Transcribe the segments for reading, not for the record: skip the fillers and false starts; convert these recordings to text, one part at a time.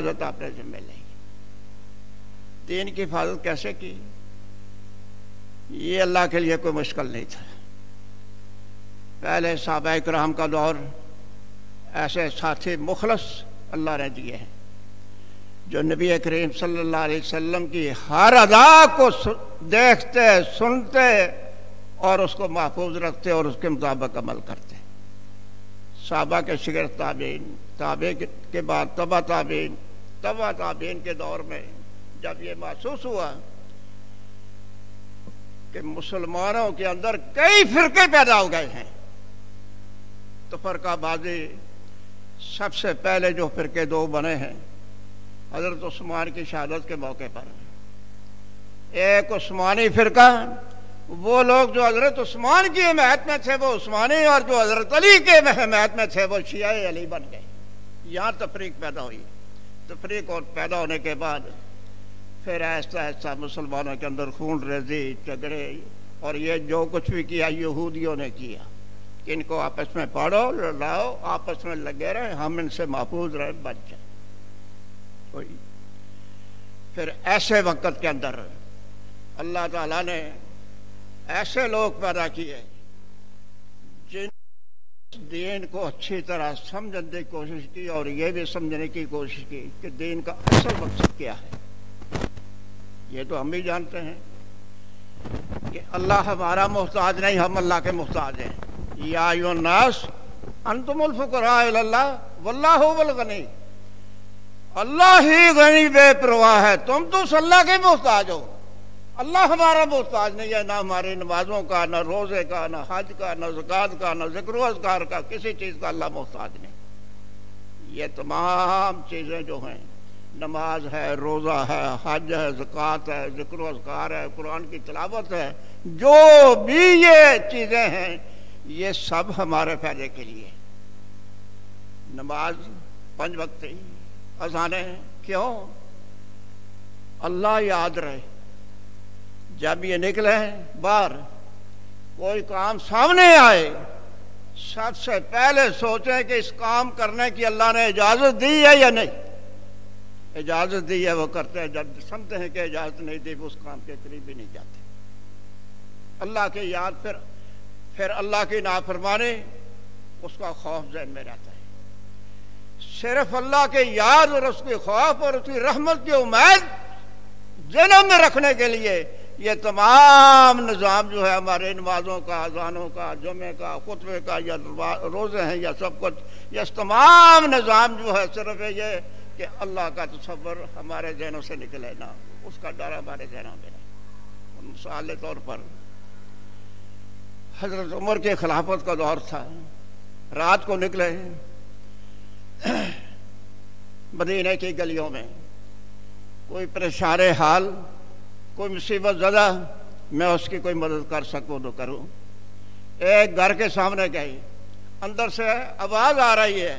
حفاظت اپنے ذمہ لے. دین کی حفاظت کیسے کی؟ یہ اللہ کے لیے کوئی مشکل نہیں تھا. پہلے صحابہ کرام کا دور ایسے ساتھی مخلص اللہ نے دیے ہیں جو نبی کریم صلی اللہ علیہ وسلم کی ہر ادا کو دیکھتے، سنتے اور اس کو محفوظ رکھتے اور اس کے مطابق عمل کرتے. صحابہ کے شاگرد تابعین، تابعین کے بعد تبع تابعین، تبع تابعین کے دور میں جب یہ محسوس ہوا کہ مسلمانوں کے اندر کئی فرقے پیدا ہو گئے ہیں، تو فرقہ بازی سب سے پہلے جو فرقے دو بنے ہیں حضرت عثمان کی شہادت کے موقع پر. ایک عثمانی فرقہ، وہ لوگ جو حضرت عثمان کی حمایت میں تھے وہ عثمانی، اور جو حضرت علی کے حمایت میں تھے وہ شیعہ علی بن گئے. یہاں تفریق پیدا ہوئی. تفریق اور پیدا ہونے کے بعد پھر آہستہ آہستہ مسلمانوں کے اندر خون ریزی، جھگڑے، اور یہ جو کچھ بھی کیا یہودیوں نے کیا کہ ان کو آپس میں پاڑو، لڑاؤ، آپس میں لگے رہے، ہم ان سے محفوظ رہے، بچ جائیں. پھر ایسے وقت کے اندر اللہ تعالیٰ نے ایسے لوگ پیدا کیے جن دین کو اچھی طرح سمجھنے کی کوشش کی اور یہ بھی سمجھنے کی کوشش کی کہ دین کا اصل مقصد کیا ہے. یہ تو ہم بھی جانتے ہیں کہ اللہ ہمارا محتاج نہیں، ہم اللہ کے محتاج ہیں. یا ایھا الناس انتم الفقراء الی اللہ واللہ هو الغنی. اللہ ہی غنی بے پرواہ ہے، تم تو اللہ کے محتاج ہو. اللہ ہمارا محتاج نہیں ہے، نہ ہماری نمازوں کا، نہ روزے کا، نہ حج کا، نہ زکوٰۃ کا، نہ ذکر و اذکار کا، کسی چیز کا اللہ محتاج نہیں. یہ تمام چیزیں جو ہیں، نماز ہے، روزہ ہے، حج ہے، زکوٰۃ ہے، ذکر و اذکار ہے، قرآن کی تلاوت ہے، جو بھی یہ چیزیں ہیں یہ سب ہمارے فائدے کے لیے. نماز 5 وقت ہی، اذانیں کیوں؟ اللہ یاد رہے. جب یہ نکلے باہر، کوئی کام سامنے آئے، سب سے پہلے سوچیں کہ اس کام کرنے کی اللہ نے اجازت دی ہے یا نہیں. اجازت دی ہے وہ کرتے ہیں، جب سمجھتے ہیں کہ اجازت نہیں دی وہ اس کام کے قریب بھی نہیں جاتے. اللہ کی یاد، پھر اللہ کی نافرمانی، اس کا خوف ذہن میں رہتا ہے. صرف اللہ کے یاد اور اس کی خوف اور اس کی رحمت کی امید ذہن میں رکھنے کے لیے یہ تمام نظام جو ہے ہمارے نمازوں کا، اذانوں کا، جمعے کا، خطبے کا، یا روزے ہیں، یا سب کچھ، یہ تمام نظام جو ہے صرف یہ کہ اللہ کا تصور ہمارے ذہنوں سے نکلے نہ، اس کا ڈر ہمارے ذہنوں میں رہے. مثال کے طور پر حضرت عمر کے خلافت کا دور تھا. رات کو نکلے مدینہ کی گلیوں میں، کوئی پریشان حال، کوئی مصیبت زدہ، میں اس کی کوئی مدد کر سکوں تو کروں. ایک گھر کے سامنے گئی، اندر سے آواز آ رہی ہے،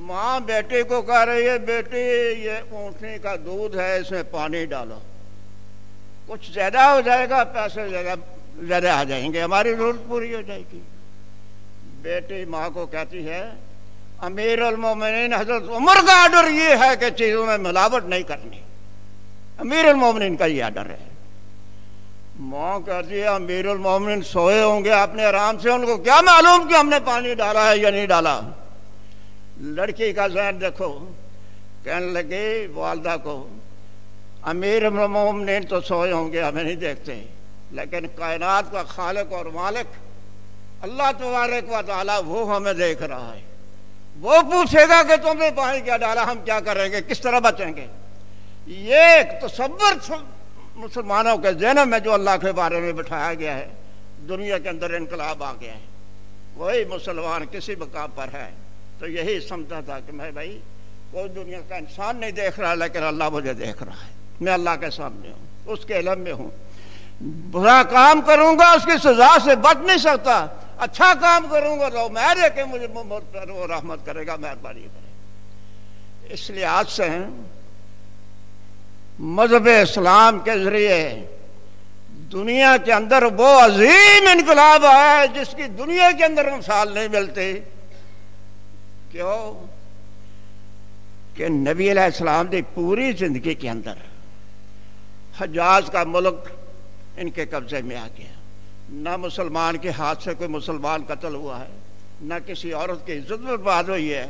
ماں بیٹے کو کہہ رہی ہے، بیٹی یہ اونٹنی کا دودھ ہے، اس میں پانی ڈالو، کچھ زیادہ ہو جائے گا، پیسے زیادہ آ جائیں گے، ہماری ضرورت پوری ہو جائے گی. بیٹی ماں کو کہتی ہے، امیر المومنین حضرت عمر کا آرڈر یہ ہے کہ چیزوں میں ملاوٹ نہیں کرنی. امیر المومنین کا یہ آرڈر ہے. ماں کہتی ہے، امیر المومنین سوئے ہوں گے اپنے آرام سے، ان کو کیا معلوم کہ ہم نے پانی ڈالا ہے یا نہیں ڈالا. لڑکی کا ذہن دیکھو، کہنے لگے والدہ کو، امیر المومنین تو سوئے ہوں گے، ہمیں نہیں دیکھتے، لیکن کائنات کا خالق اور مالک اللہ تبارک و تعالیٰ وہ ہمیں دیکھ رہا ہے. وہ پوچھے گا کہ تم نے پانی کیا ڈالا، ہم کیا کریں گے، کس طرح بچیں گے. یہ ایک تصور مسلمانوں کے ذہن میں جو اللہ کے بارے میں بٹھایا گیا ہے، دنیا کے اندر انقلاب آ گیا ہے. وہی مسلمان کسی مقام پر ہے تو یہی سمجھتا تھا کہ میں بھائی کوئی دنیا کا انسان نہیں دیکھ رہا، لیکن اللہ مجھے دیکھ رہا ہے، میں اللہ کے سامنے ہوں، اس کے علم میں ہوں. برا کام کروں گا اس کی سزا سے بچ نہیں سکتا، اچھا کام کروں گا تو میں کہ مجھے وہ رحمت کرے گا، مہربانی کرے. اس لحاظ سے مذہب اسلام کے ذریعے دنیا کے اندر وہ عظیم انقلاب ہے جس کی دنیا کے اندر مثال نہیں ملتی. کیوں کہ نبی علیہ السلام کی پوری زندگی کے اندر حجاز کا ملک ان کے قبضے میں آ گیا. نہ مسلمان کے ہاتھ سے کوئی مسلمان قتل ہوا ہے، نہ کسی عورت کی عزت برباد ہوئی ہے،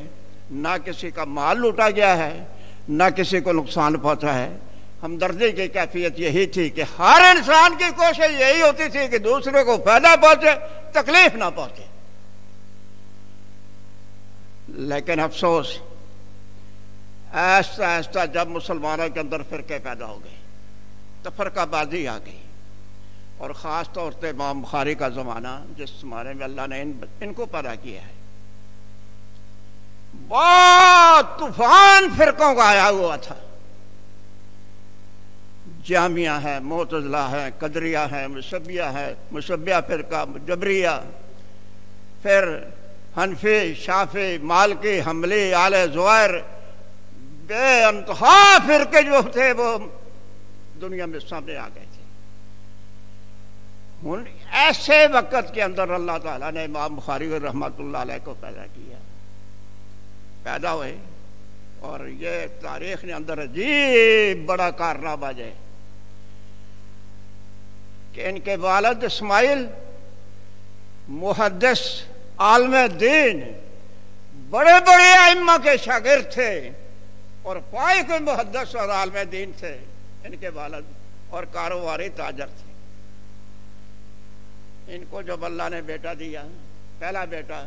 نہ کسی کا مال لوٹا گیا ہے، نہ کسی کو نقصان پہنچا ہے. ہمدردی کی کیفیت یہی تھی کہ ہر انسان کی کوشش یہی ہوتی تھی کہ دوسرے کو فائدہ پہنچے، تکلیف نہ پہنچے. لیکن افسوس، آہستہ آہستہ جب مسلمانوں کے اندر فرقے پیدا ہو گئے، تفرقہ بازی آ گئی، اور خاص طور سے امام بخاری کا زمانہ جس زمانے میں اللہ نے ان کو پیدا کیا ہے، بہت طوفان فرقوں کا آیا ہوا تھا. جامعہ ہے، معتزلہ ہے، قدریہ ہے، مشبیہ ہے، مشبیہ فرقہ، جبریہ، پھر حنفی، شافعی، مالکی، حنبلی، آل زوائر، بے انتہا فرقے جو تھے وہ دنیا میں سامنے آ گئے تھے. ایسے وقت کے اندر اللہ تعالیٰ نے امام بخاری رحمۃ اللہ علیہ کو پیدا کیا. پیدا ہوئے اور یہ تاریخ نے اندر عجیب بڑا کارنامہ ہے کہ ان کے والد اسماعیل محدث، عالم دین، بڑے بڑے ائمہ کے شاگرد تھے اور پائے کے محدث اور عالم دین تھے ان کے والد، اور کاروباری تاجر تھے. ان کو جب اللہ نے بیٹا دیا، پہلا بیٹا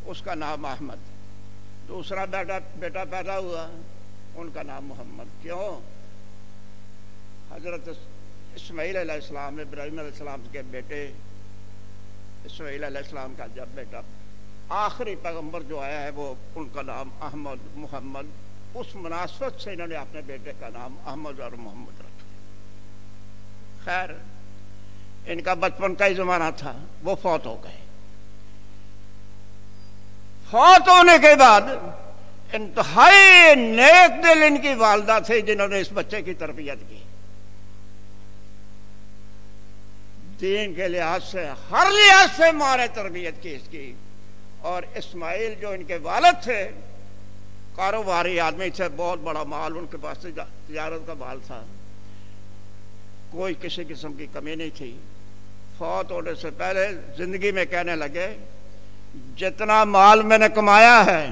اس کا نام احمد، دوسرا بیٹا پیدا ہوا ان کا نام محمد. کیوں؟ حضرت اسماعیل علیہ السلام، ابراہیم علیہ السلام کے بیٹے اسماعیل علیہ السلام کا جب بیٹا آخری پیغمبر جو آیا ہے وہ ان کا نام احمد، محمد، اس مناسبت سے انہوں نے اپنے بیٹے کا نام احمد اور محمد رکھا. خیر، ان کا بچپن کا ہی زمانہ تھا، وہ فوت ہو گئے. فوت ہونے کے بعد انتہائی نیک دل ان کی والدہ تھی جنہوں نے اس بچے کی تربیت کی، دین کے لحاظ سے، ہر لحاظ سے ماں نے تربیت کی اس کی. اور اسماعیل جو ان کے والد تھے کاروباری آدمی تھے، بہت بڑا مال ان کے پاس تجارت کا مال تھا، کوئی کسی قسم کی کمی نہیں تھی. فوت ہونے سے پہلے زندگی میں کہنے لگے جتنا مال میں نے کمایا ہے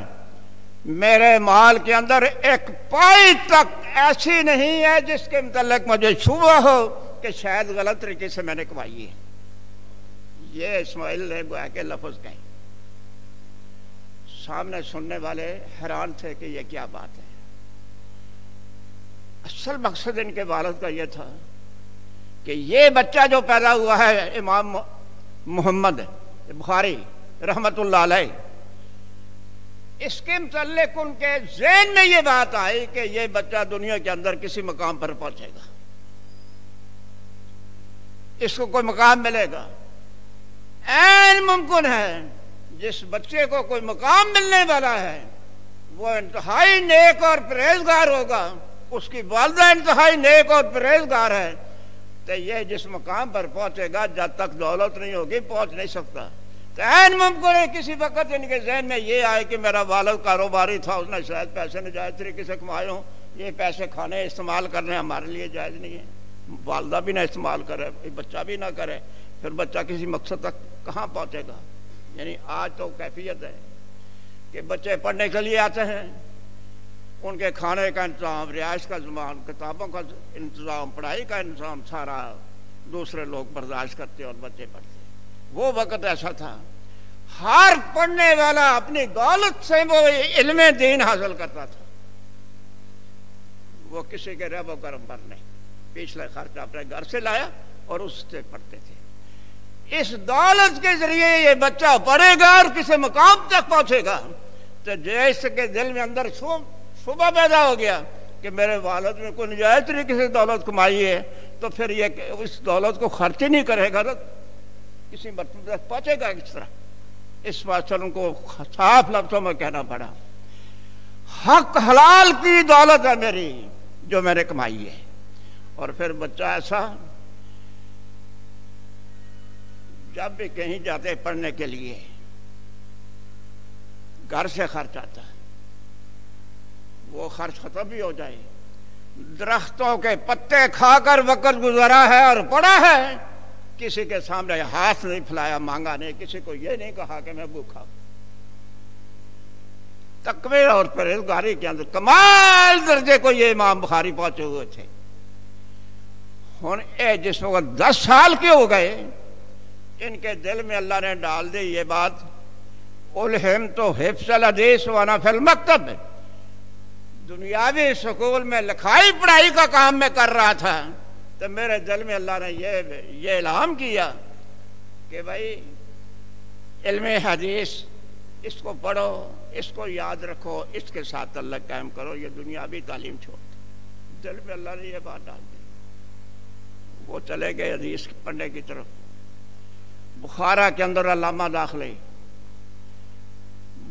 میرے مال کے اندر ایک پائی تک ایسی نہیں ہے جس کے متعلق مجھے شبہ ہو کہ شاید غلط طریقے سے میں نے کمائی ہے. یہ اسماعیل نے گویا کے لفظ کہیں. سامنے سننے والے حیران تھے کہ یہ کیا بات ہے. اصل مقصد ان کے والد کا یہ تھا کہ یہ بچہ جو پیدا ہوا ہے امام محمد بخاری رحمت اللہ علیہ، اس کے متعلق ان کے ذہن میں یہ بات آئی کہ یہ بچہ دنیا کے اندر کسی مقام پر پہنچے گا، اس کو کوئی مقام ملے گا. عین ممکن ہے جس بچے کو کوئی مقام ملنے والا ہے وہ انتہائی نیک اور پرہیزگار ہوگا، اس کی والدہ انتہائی نیک اور پرہیزگار ہے، تو یہ جس مقام پر پہنچے گا جب تک دولت نہیں ہوگی پہنچ نہیں سکتا. تو عین ممکن ہے کسی وقت ان کے ذہن میں یہ آئے کہ میرا والد کاروباری تھا، اس نے شاید پیسے ناجائز طریقے سے کمائے ہوں، یہ پیسے کھانے استعمال کرنے ہمارے لیے جائز نہیں ہے. والدہ بھی نہ استعمال کرے، بچہ بھی نہ کرے، پھر بچہ کسی مقصد تک کہاں پہنچے گا. یعنی آج تو کیفیت ہے کہ بچے پڑھنے کے لیے آتے ہیں، ان کے کھانے کا انتظام، رہائش کا انتظام، کتابوں کا انتظام، پڑھائی کا انتظام سارا دوسرے لوگ برداشت کرتے اور بچے پڑھتے. وہ وقت ایسا تھا ہر پڑھنے والا اپنی دولت سے وہ علم دین حاصل کرتا تھا، وہ کسی کے رب و کرم پر نہیں، پچھلے خرچ اپنے گھر سے لایا اور اس سے پڑھتے تھے. اس دولت کے ذریعے یہ بچہ پڑھے گا اور کسی مقام تک پہنچے گا. تو جیسے کہ دل میں اندر شبہ پیدا ہو گیا کہ میرے والد نے کوئی نجائز طریقے سے دولت کمائی ہے، تو پھر یہ اس دولت کو خرچ ہی نہیں کرے گا تو کسی مرتبہ تک پہنچے گا کس طرح. اس بات ان کو صاف لفظوں میں کہنا پڑا، حق حلال کی دولت ہے میری جو میں نے کمائی ہے. اور پھر بچہ ایسا جب بھی کہیں جاتے پڑھنے کے لیے گھر سے خرچ آتا ہے، وہ خرچ ختم بھی ہو جائے. درختوں کے پتے کھا کر وقت گزارا ہے اور پڑا ہے, کسی کے سامنے ہاتھ نہیں پھیلایا, مانگا نہیں, کسی کو یہ نہیں کہا کہ میں بھوکا. تقوی اور پرہیزگاری کے اندر کمال درجے کو یہ امام بخاری پہنچے ہوئے تھے. اے جس وقت 10 سال کے ہو گئے, ان کے دل میں اللہ نے ڈال دی یہ بات, الہم تو حفظ الحدیث وانا فی المکتب. دنیاوی سکول میں لکھائی پڑھائی کا کام میں کر رہا تھا, تو میرے دل میں اللہ نے یہ اعلان کیا کہ بھائی علم حدیث اس کو پڑھو, اس کو یاد رکھو, اس کے ساتھ اللہ قائم کرو, یہ دنیاوی تعلیم چھوڑ. دل میں اللہ نے یہ بات ڈال دی. وہ چلے گئے حدیث پڑھنے کی طرف. بخارا کے اندر علامہ داخلے,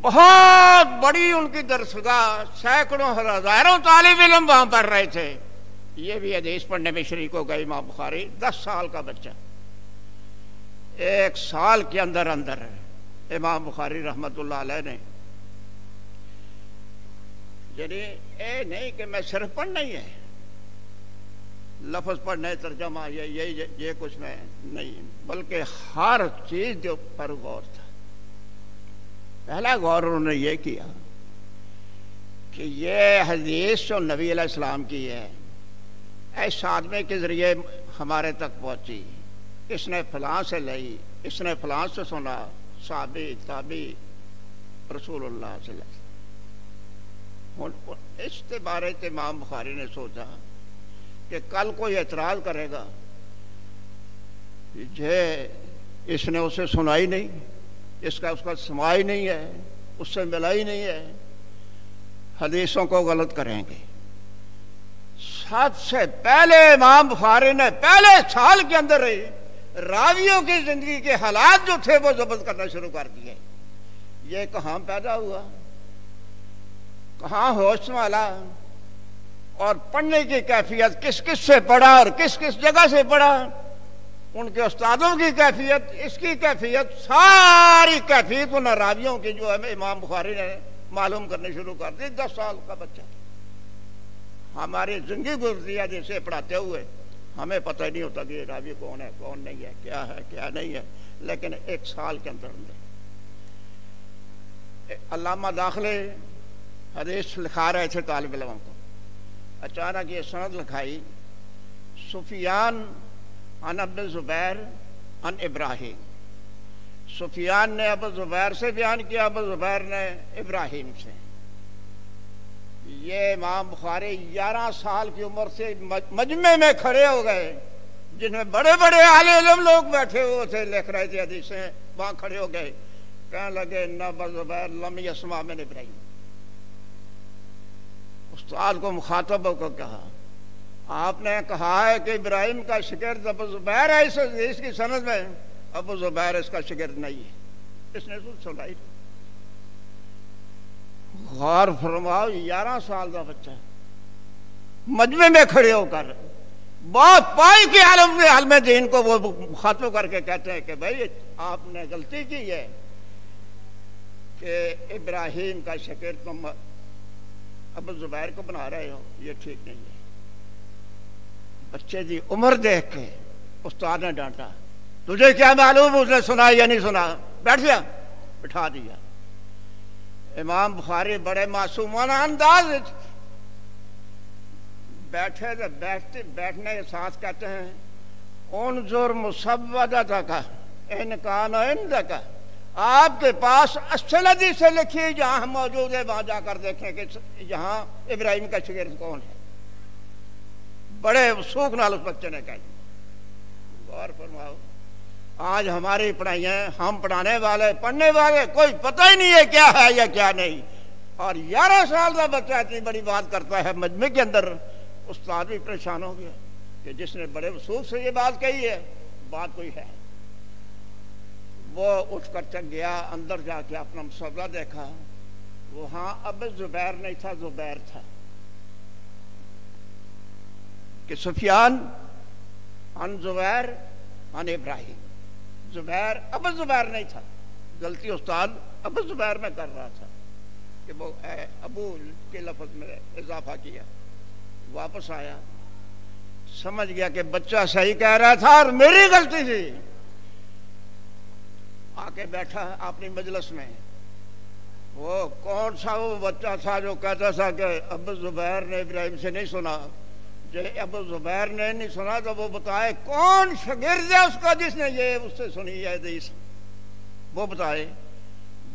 بہت بڑی ان کی درسگاہ, سینکڑوں ہزاروں طالب علم وہاں پڑھ رہے تھے. یہ بھی حدیث پڑھنے میں شریک ہو گئے. امام بخاری 10 سال کا بچہ, 1 سال کے اندر اندر امام بخاری رحمت اللہ علیہ نے, یعنی اے نہیں کہ میں صرف پڑھنا ہی ہے, لفظ پڑھنے ترجمہ یہ کچھ میں نہیں, بلکہ ہر چیز کے اوپر غور تھا. پہلا غور انہوں نے یہ کیا کہ یہ حدیث جو نبی علیہ السلام کی ہے, ایس آدمی کے ذریعے ہمارے تک پہنچی, اس نے فلاں سے لئی, اس نے فلاں سے سنا, صحابی تابعی رسول اللہ صلی اللہ علیہ وسلم. اس کے بارے میں امام بخاری نے سوچا کہ کل کوئی اعتراض کرے گا, اس نے اسے سنا ہی نہیں, اس کا سما ہی نہیں ہے, اس سے ملا ہی نہیں ہے, حدیثوں کو غلط کریں گے. سب سے پہلے امام بخاری نے پہلے سال کے اندر ہی راویوں کی زندگی کے حالات جو تھے وہ ضبط کرنا شروع کر دیے. یہ کہاں پیدا ہوا, کہاں ہوش سنبھالا, اور پڑھنے کی کیفیت کس کس سے پڑھا اور کس کس جگہ سے پڑھا, ان کے استادوں کی کیفیت, اس کی کیفیت, ساری کیفیت ان راویوں کی جو ہے امام بخاری نے معلوم کرنے شروع کر دی. 10 سال کا بچہ, ہماری زندگی گزرتی ہے جسے پڑھاتے ہوئے, ہمیں پتہ ہی نہیں ہوتا کہ یہ راوی کون ہے کون نہیں ہے, کیا ہے کیا نہیں ہے, لیکن 1 سال کے اندر علامہ داخلے حدیث لکھا رہے تھے طالب علموں کو. اچانک یہ سند لکھائی, سفیان عن ابن زبیر عن ابراہیم. سفیان نے ابو زبیر سے بیان کیا, ابو زبیر نے ابراہیم سے. یہ امام بخاری 11 سال کی عمر سے مجمع میں کھڑے ہو گئے, جن میں بڑے بڑے عالم علم لوگ بیٹھے ہوئے تھے, لکھ رہے تھے حدیثیں, وہاں کھڑے ہو گئے, کہنے لگے ان ابا زبیر لم یسمع من ابراہیم. استاد کو مخاطب ہو کر کہا, آپ نے کہا ہے کہ ابراہیم کا شاگرد ابو زبیر ہے اس حدیث کی سند میں, ابو زبیر اس کا شاگرد نہیں ہے, اس نے سنائی. غور فرماؤ, 11 سال کا بچہ مجمع میں کھڑے ہو کر بہت پائی کے عالم دین کو وہ مخاطب کر کے کہتے ہیں کہ بھائی آپ نے غلطی کی ہے کہ ابراہیم کا شاگرد تم ابو زبیر کو بنا رہے ہو, یہ ٹھیک نہیں ہے. بچے کی عمر دیکھ کے استاد نے ڈانٹا, تجھے کیا معلوم اس نے سنا یا نہیں سنا, بیٹھ جا, بٹھا دیا. امام بخاری بڑے معصومانہ انداز بیٹھے تو بیٹھنے کے ساتھ کہتے ہیں انظر مسودتک ان کان عندک, آپ کے پاس اصل حدیث سے لکھی جہاں موجود ہے وہاں جا کر دیکھیں کہ یہاں ابراہیم کا شاگرد کون ہے. بڑے وثوق نال اس بچے نے کہا. غور فرماؤ, آج ہماری پڑھائیاں, ہم پڑھانے والے پڑھنے والے کوئی پتہ ہی نہیں ہے کیا ہے یا کیا نہیں, اور 11 سال کا بچہ اتنی بڑی بات کرتا ہے مجمع کے اندر. استاد بھی پریشان ہو گیا کہ جس نے بڑے وثوق سے یہ بات کہی ہے, بات کوئی ہے. وہ اٹھ کر چل گیا, اندر جا کے اپنا مسودہ دیکھا, وہاں اب زبیر نہیں تھا, زبیر تھا. کہ سفیان عن زبیر عن ابراہیم, زبیر ابو زبیر نہیں تھا, غلطی استاد ابو زبیر میں کر رہا تھا. کہ وہ ابو کے لفظ میں اضافہ کیا. واپس آیا, سمجھ گیا کہ بچہ صحیح کہہ رہا تھا اور میری غلطی تھی. آ کے بیٹھا اپنی مجلس میں. وہ کون سا وہ بچہ تھا جو کہتا تھا کہ ابو زبیر نے ابراہیم سے نہیں سنا؟ جو ابو زبیر نے نہیں سنا تو وہ بتائے کون شاگرد ہے اس کا جس نے یہ اس سے سنی ہے حدیث, وہ بتائے.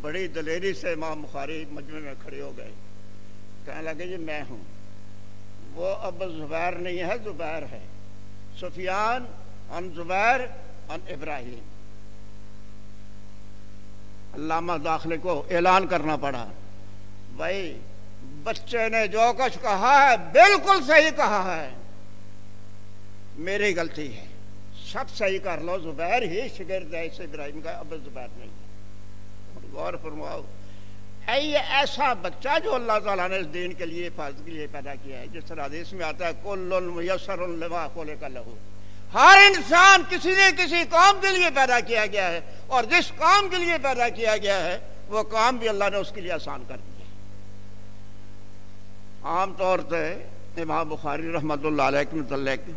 بڑی دلیری سے امام بخاری مجمع میں کھڑے ہو گئے, کہنے لگے جی میں ہوں. وہ ابو زبیر نہیں ہے, زبیر ہے. سفیان عن زبیر عن ابراہیم. علامہ داخلے کو اعلان کرنا پڑا, بھائی بچے نے جو کچھ کہا ہے بالکل صحیح کہا ہے, میری غلطی ہے, سب صحیح کر لو. زبیر ہی شاگرد ہے اس ابراہیم کا, ابو زبیر نہیں. غور فرماؤ, ہے یہ ایسا بچہ جو اللہ تعالیٰ نے اس دین کے لیے حفاظت کے لیے پیدا کیا ہے. جس طرح حدیث میں آتا ہے کل میسر لما خلق لہ, ہر انسان کسی نہ کسی کام کے لیے پیدا کیا گیا ہے, اور جس کام کے لیے پیدا کیا گیا ہے وہ کام بھی اللہ نے اس کے لیے آسان کر دیا. عام طور سے امام بخاری رحمۃ اللہ علیہ کے متعلق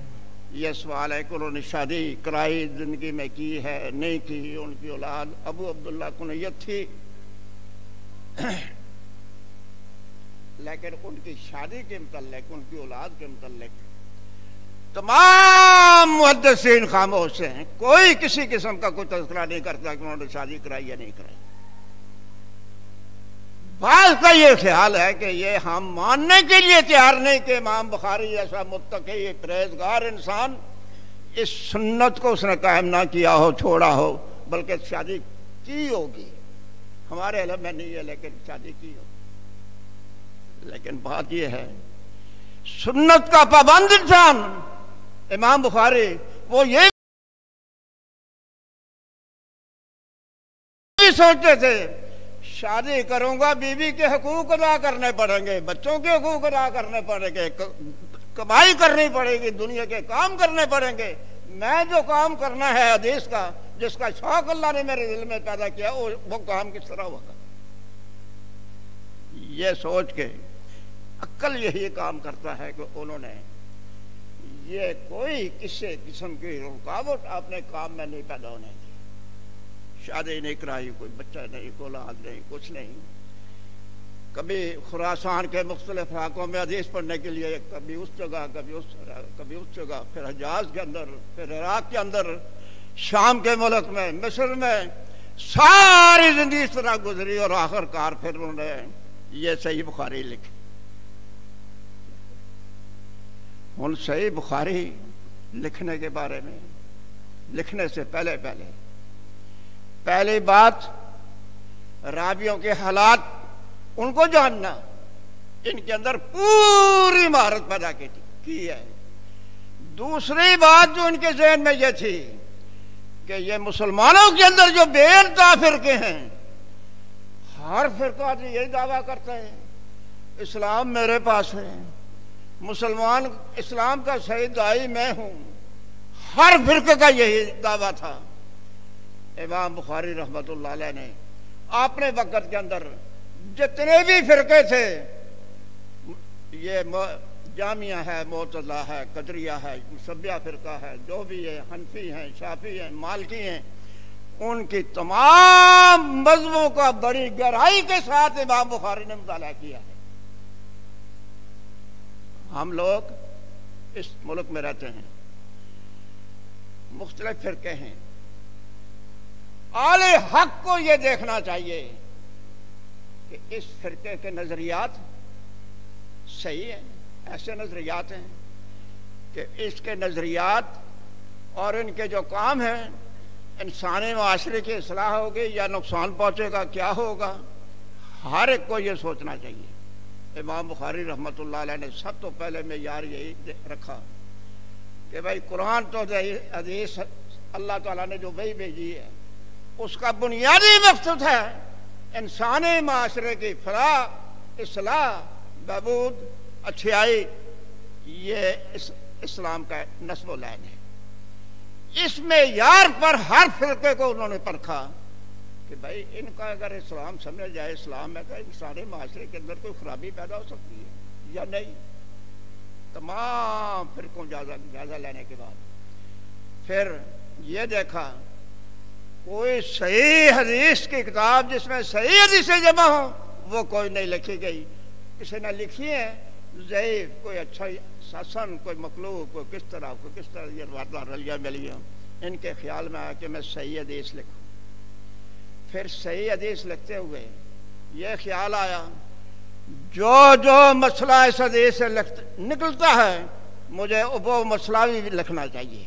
یہ سوال ہے کہ انہوں نے شادی کرائی, زندگی میں کی ہے نہیں کی. ان کی اولاد ابو عبداللہ کنیت تھی, لیکن ان کی شادی کے متعلق, ان کی اولاد کے متعلق تمام محدثین خاموش ہیں. کوئی کسی قسم کا کوئی تذکرہ نہیں کرتا کہ انہوں نے شادی کرائی یا نہیں کرائی. بعض کا یہ خیال ہے کہ یہ ہم ماننے کے لیے تیار نہیں کہ امام بخاری ایسا متقی پرہیزگار انسان اس سنت کو اس نے قائم نہ کیا ہو, چھوڑا ہو, بلکہ شادی کی ہوگی. ہمارے علم میں نہیں ہے لیکن شادی کی ہو. لیکن بات یہ ہے سنت کا پابند انسان امام بخاری وہ یہ بھی سوچتے تھے شادی کروں گا بیوی کے حقوق ادا کرنے پڑیں گے, بچوں کے حقوق ادا کرنے پڑیں گے, کمائی کرنی پڑے گی, دنیا کے کام کرنے پڑیں گے. میں جو کام کرنا ہے حدیث کا, جس کا شوق اللہ نے میرے دل میں پیدا کیا, وہ کام کس طرح ہوگا؟ یہ سوچ کے عقل یہی کام کرتا ہے کہ انہوں نے یہ کوئی کسی قسم کی رکاوٹ اپنے کام میں نہیں پیدا ہونے دی. شادی نہیں کرائی, کوئی بچہ نہیں, کوئی اولاد نہیں, کچھ نہیں. کبھی خراسان کے مختلف علاقوں میں حدیث پڑھنے کے لیے, کبھی اس جگہ کبھی اس جگہ, پھر حجاز کے اندر, پھر عراق کے اندر, شام کے ملک میں, مصر میں, ساری زندگی اس طرح گزری. اور آخر کار پھر انہوں نے یہ صحیح بخاری لکھی. ان صحیح بخاری لکھنے کے بارے میں, لکھنے سے پہلی بات راویوں کے حالات ان کو جاننا, ان کے اندر پوری مہارت پیدا کی ہے. دوسری بات جو ان کے ذہن میں یہ تھی کہ یہ مسلمانوں کے اندر جو بے انتہا فرقے ہیں, ہر فرقہ یہی دعویٰ کرتا ہے اسلام میرے پاس ہے, مسلمان اسلام کا صحیح داعی میں ہوں. ہر فرقے کا یہی دعویٰ تھا. امام بخاری رحمۃ اللہ علیہ نے اپنے وقت کے اندر جتنے بھی فرقے تھے, یہ جامعہ ہے, معتزلہ ہے, قدریہ ہے, مشبیہ فرقہ ہے, جو بھی ہے, حنفی ہیں, شافعی ہیں, مالکی ہیں, ان کی تمام مذہبوں کا بڑی گہرائی کے ساتھ امام بخاری نے مطالعہ کیا ہے. ہم لوگ اس ملک میں رہتے ہیں, مختلف فرقے ہیں. اہل حق کو یہ دیکھنا چاہیے کہ اس فرقے کے نظریات صحیح ہیں, ایسے نظریات ہیں کہ اس کے نظریات اور ان کے جو کام ہیں انسانی معاشرے کی اصلاح ہوگی یا نقصان پہنچے گا, کیا ہوگا. ہر ایک کو یہ سوچنا چاہیے. امام بخاری رحمۃ اللہ علیہ نے سب تو پہلے معیار یہی رکھا کہ بھائی قرآن تو حدیث اللہ تعالیٰ نے جو وحی بھیجی ہے اس کا بنیادی مقصد ہے انسانی معاشرے کی فلاح, اصلاح, بہبود, اچھائی. یہ اسلام کا نصب و لعن ہے. اس میں یار پر ہر فرقے کو انہوں نے پرکھا کہ بھائی ان کا اگر اسلام سمجھ جائے، اسلام میں کہ سارے معاشرے کے اندر کوئی خرابی پیدا ہو سکتی ہے یا نہیں. تمام فرقوں جائزہ لینے کے بعد پھر یہ دیکھا کوئی صحیح حدیث کی کتاب جس میں صحیح حدیثیں جمع ہوں وہ کوئی نہیں لکھی گئی. کسی نے لکھی ہے ضعیف، کوئی اچھا حسن، کوئی مخلوق، کوئی کس طرح یہ روایات رلیہ ملی ہوں. ان کے خیال میں آیا کہ میں صحیح حدیث لکھوں. پھر صحیح حدیث لکھتے ہوئے یہ خیال آیا جو مسئلہ اس حدیث سے نکلتا ہے مجھے وہ مسئلہ بھی لکھنا چاہیے.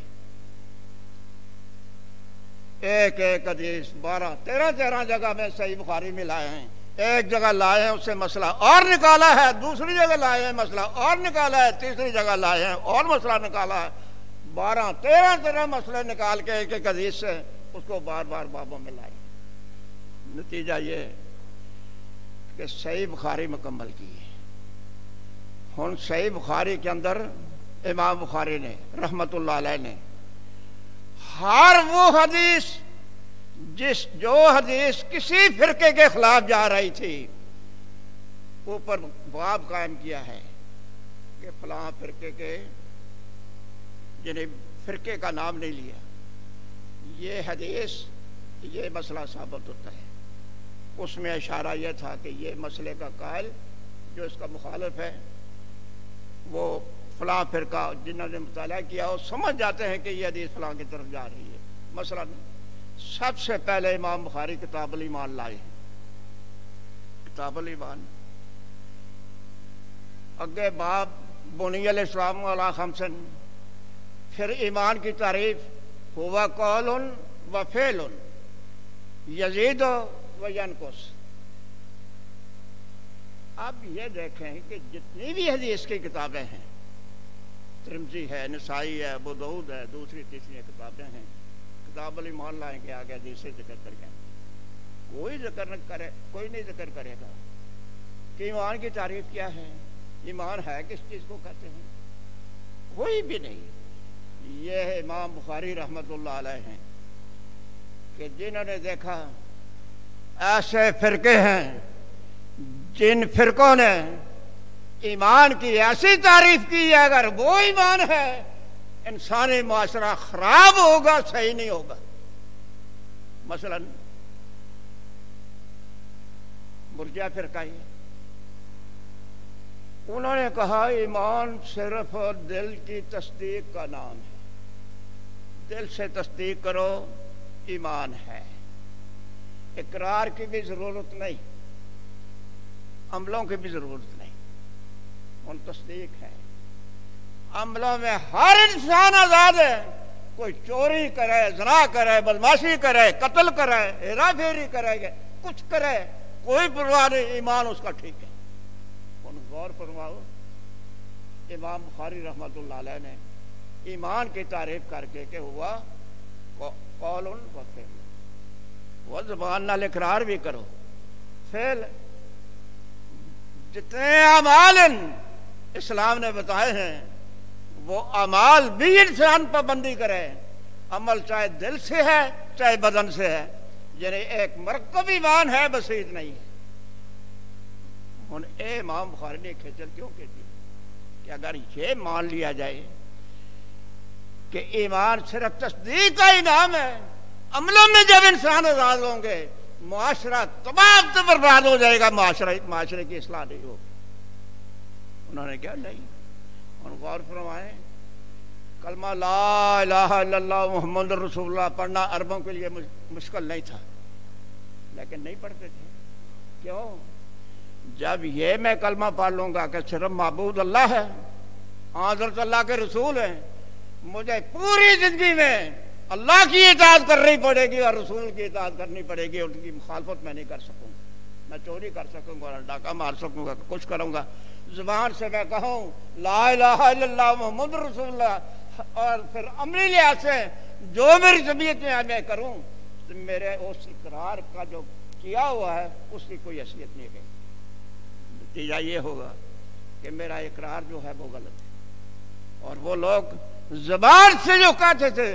ایک حدیث 13 جگہ میں صحیح بخاری میں لائے ہیں. ایک جگہ لائے ہیں اس سے مسئلہ اور نکالا ہے، دوسری جگہ لائے ہیں مسئلہ اور نکالا ہے، تیسری جگہ لائے ہیں اور مسئلہ نکالا ہے. 13 مسئلے نکال کے ایک حدیث سے اس کو بار بابوں میں لائے. نتیجہ یہ کہ صحیح بخاری مکمل کی ہے. ہن صحیح بخاری کے اندر امام بخاری نے رحمت اللہ علیہ نے ہر وہ حدیث جو حدیث کسی فرقے کے خلاف جا رہی تھی اوپر باب قائم کیا ہے کہ فلاں فرقے کے، یعنی فرقے کا نام نہیں لیا، یہ حدیث یہ مسئلہ ثابت ہوتا ہے. اس میں اشارہ یہ تھا کہ یہ مسئلے کا قائل جو اس کا مخالف ہے وہ فلاں فرقہ جنہوں نے مطالعہ کیا وہ سمجھ جاتے ہیں کہ یہ حدیث فلاں کی طرف جا رہی ہے. مثلا سب سے پہلے امام بخاری کتاب الایمان لائے ہیں. کتاب الایمان اگے باب بنی الاسلام علی خمسن، پھر ایمان کی تعریف ہوا قول و فعل یزید و ینقص. اب یہ دیکھیں کہ جتنی بھی حدیث کی کتابیں ہیں، ترمذی ہے، نسائی ہے، ابو داؤد ہے، دوسری تیسری کتابیں ہیں، کتاب الایمان لائیں گے آگے حدیث سے ذکر کر کے کوئی نہیں ذکر کرے گا کہ ایمان کی تعریف کیا ہے، ایمان ہے کس چیز کو کہتے ہیں، کوئی بھی نہیں. یہ امام بخاری رحمت اللہ علیہ ہیں کہ جنہوں نے دیکھا ایسے فرقے ہیں جن فرقوں نے ایمان کی ایسی تعریف کی ہے اگر وہ ایمان ہے انسانی معاشرہ خراب ہوگا، صحیح نہیں ہوگا. مثلا مرجئہ فرقہ ہے، انہوں نے کہا ایمان صرف دل کی تصدیق کا نام ہے، دل سے تصدیق کرو ایمان ہے، اقرار کی بھی ضرورت نہیں، عملوں کی بھی ضرورت نہیں، ان تصدیق ہے. عملوں میں ہر انسان آزاد ہے، کوئی چوری کرے، زنا کرے، بدماشی کرے، قتل کرے، ہیرا پھیری کرے، کچھ کرے، کوئی پرواہ نہیں، ایمان اس کا ٹھیک ہے. غور فرماؤ امام بخاری رحمت اللہ علیہ نے ایمان کی تعریف کر کے کہ ہوا قول و فعل، وہ زبان نال اقرار بھی کرو، فعل جتنے اعمال اسلام نے بتائے ہیں وہ اعمال بھی انسان پابندی کرے. عمل چاہے دل سے ہے چاہے بدن سے ہے، یعنی ایک مرکب ایمان ہے، بسیط نہیں ہے. ہن امام بخاری نے کھیچل کیوں کی تھی کہ اگر یہ مان لیا جائے کہ ایمان صرف تصدیق کا ہی نام ہے، عملوں میں جب انسان آزاد ہوں گے معاشرہ تمام تو برباد ہو جائے گا، معاشرے کی اصلاح نہیں ہوگی. انہوں نے کیا نہیں. اور غور فرمائیں کلمہ لا الہ الا اللہ محمد رسول اللہ پڑھنا عربوں کے لیے مشکل نہیں تھا، لیکن نہیں پڑھتے تھے. کیوں؟ جب یہ میں کلمہ پڑھ لوں گا کہ صرف معبود اللہ ہے، حضرت اللہ کے رسول ہیں، مجھے پوری زندگی میں اللہ کی اطاعت کرنی پڑے گی اور رسول کی اطاعت کرنی پڑے گی، ان کی مخالفت میں نہیں کر سکوں گا. میں چوری کر سکوں گا، ڈاکہ مار سکوں گا، کچھ کروں گا، زبان سے میں کہوں لا الہ الا اللہ محمد رسول اللہ اور پھر عملی لحاظ سے جو میری طبیعت میں میں کروں تو میرے اس اقرار کا جو کیا ہوا ہے اس کی کوئی حیثیت نہیں ہے. نتیجہ یہ ہوگا کہ میرا اقرار جو ہے وہ غلط ہے، اور وہ لوگ زبان سے جو کہتے تھے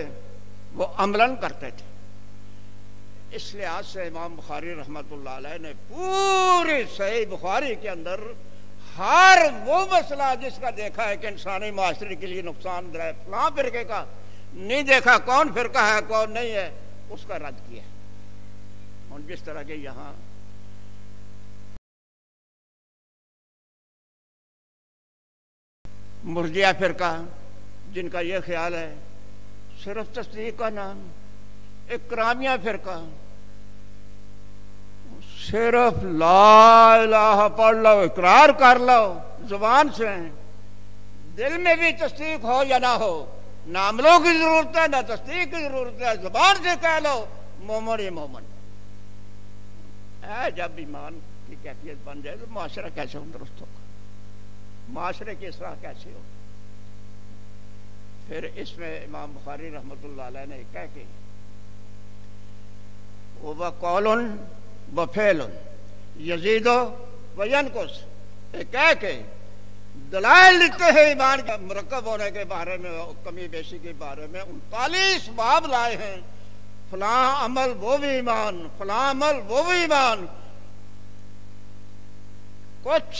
وہ عملاً کرتے تھے. اس لحاظ سے امام بخاری رحمۃ اللہ علیہ نے پوری صحیح بخاری کے اندر ہر وہ مسئلہ جس کا دیکھا ہے کہ انسانی معاشرے کے لیے نقصان دہ ہے فلاں فرقے کا، نہیں دیکھا کون فرقہ ہے کون نہیں ہے، اس کا رد کیا. اور جس طرح کے یہاں مرجیہ فرقہ جن کا یہ خیال ہے صرف تصدیق کا نام، اکرامیہ فرقہ صرف لا الہ پڑھ لو اقرار کر لو زبان سے، دل میں بھی تصدیق ہو یا نہ ہو، نہ عملوں کی ضرورت ہے نہ تصدیق کی ضرورت ہے، زبان سے کہہ لو مومن ہی مومن ہے. جب ایمان کی کیفیت بن جائے تو معاشرہ کیسے درست ہوگا، معاشرے کی اصلاح کیسے ہو. پھر اس میں امام بخاری رحمۃ اللہ علیہ نے کہہ کے وَقَوْلٌ وَفِعْلٌ يَزِيدُ وَيَنْقُصُ، کہہ کے دلائل لکھتے ہیں ایمان کے مرکب ہونے کے بارے میں، کمی بیشی کے بارے میں 39 باب لائے ہیں. فلاں عمل وہ بھی ایمان، فلاں عمل وہ بھی ایمان، کچھ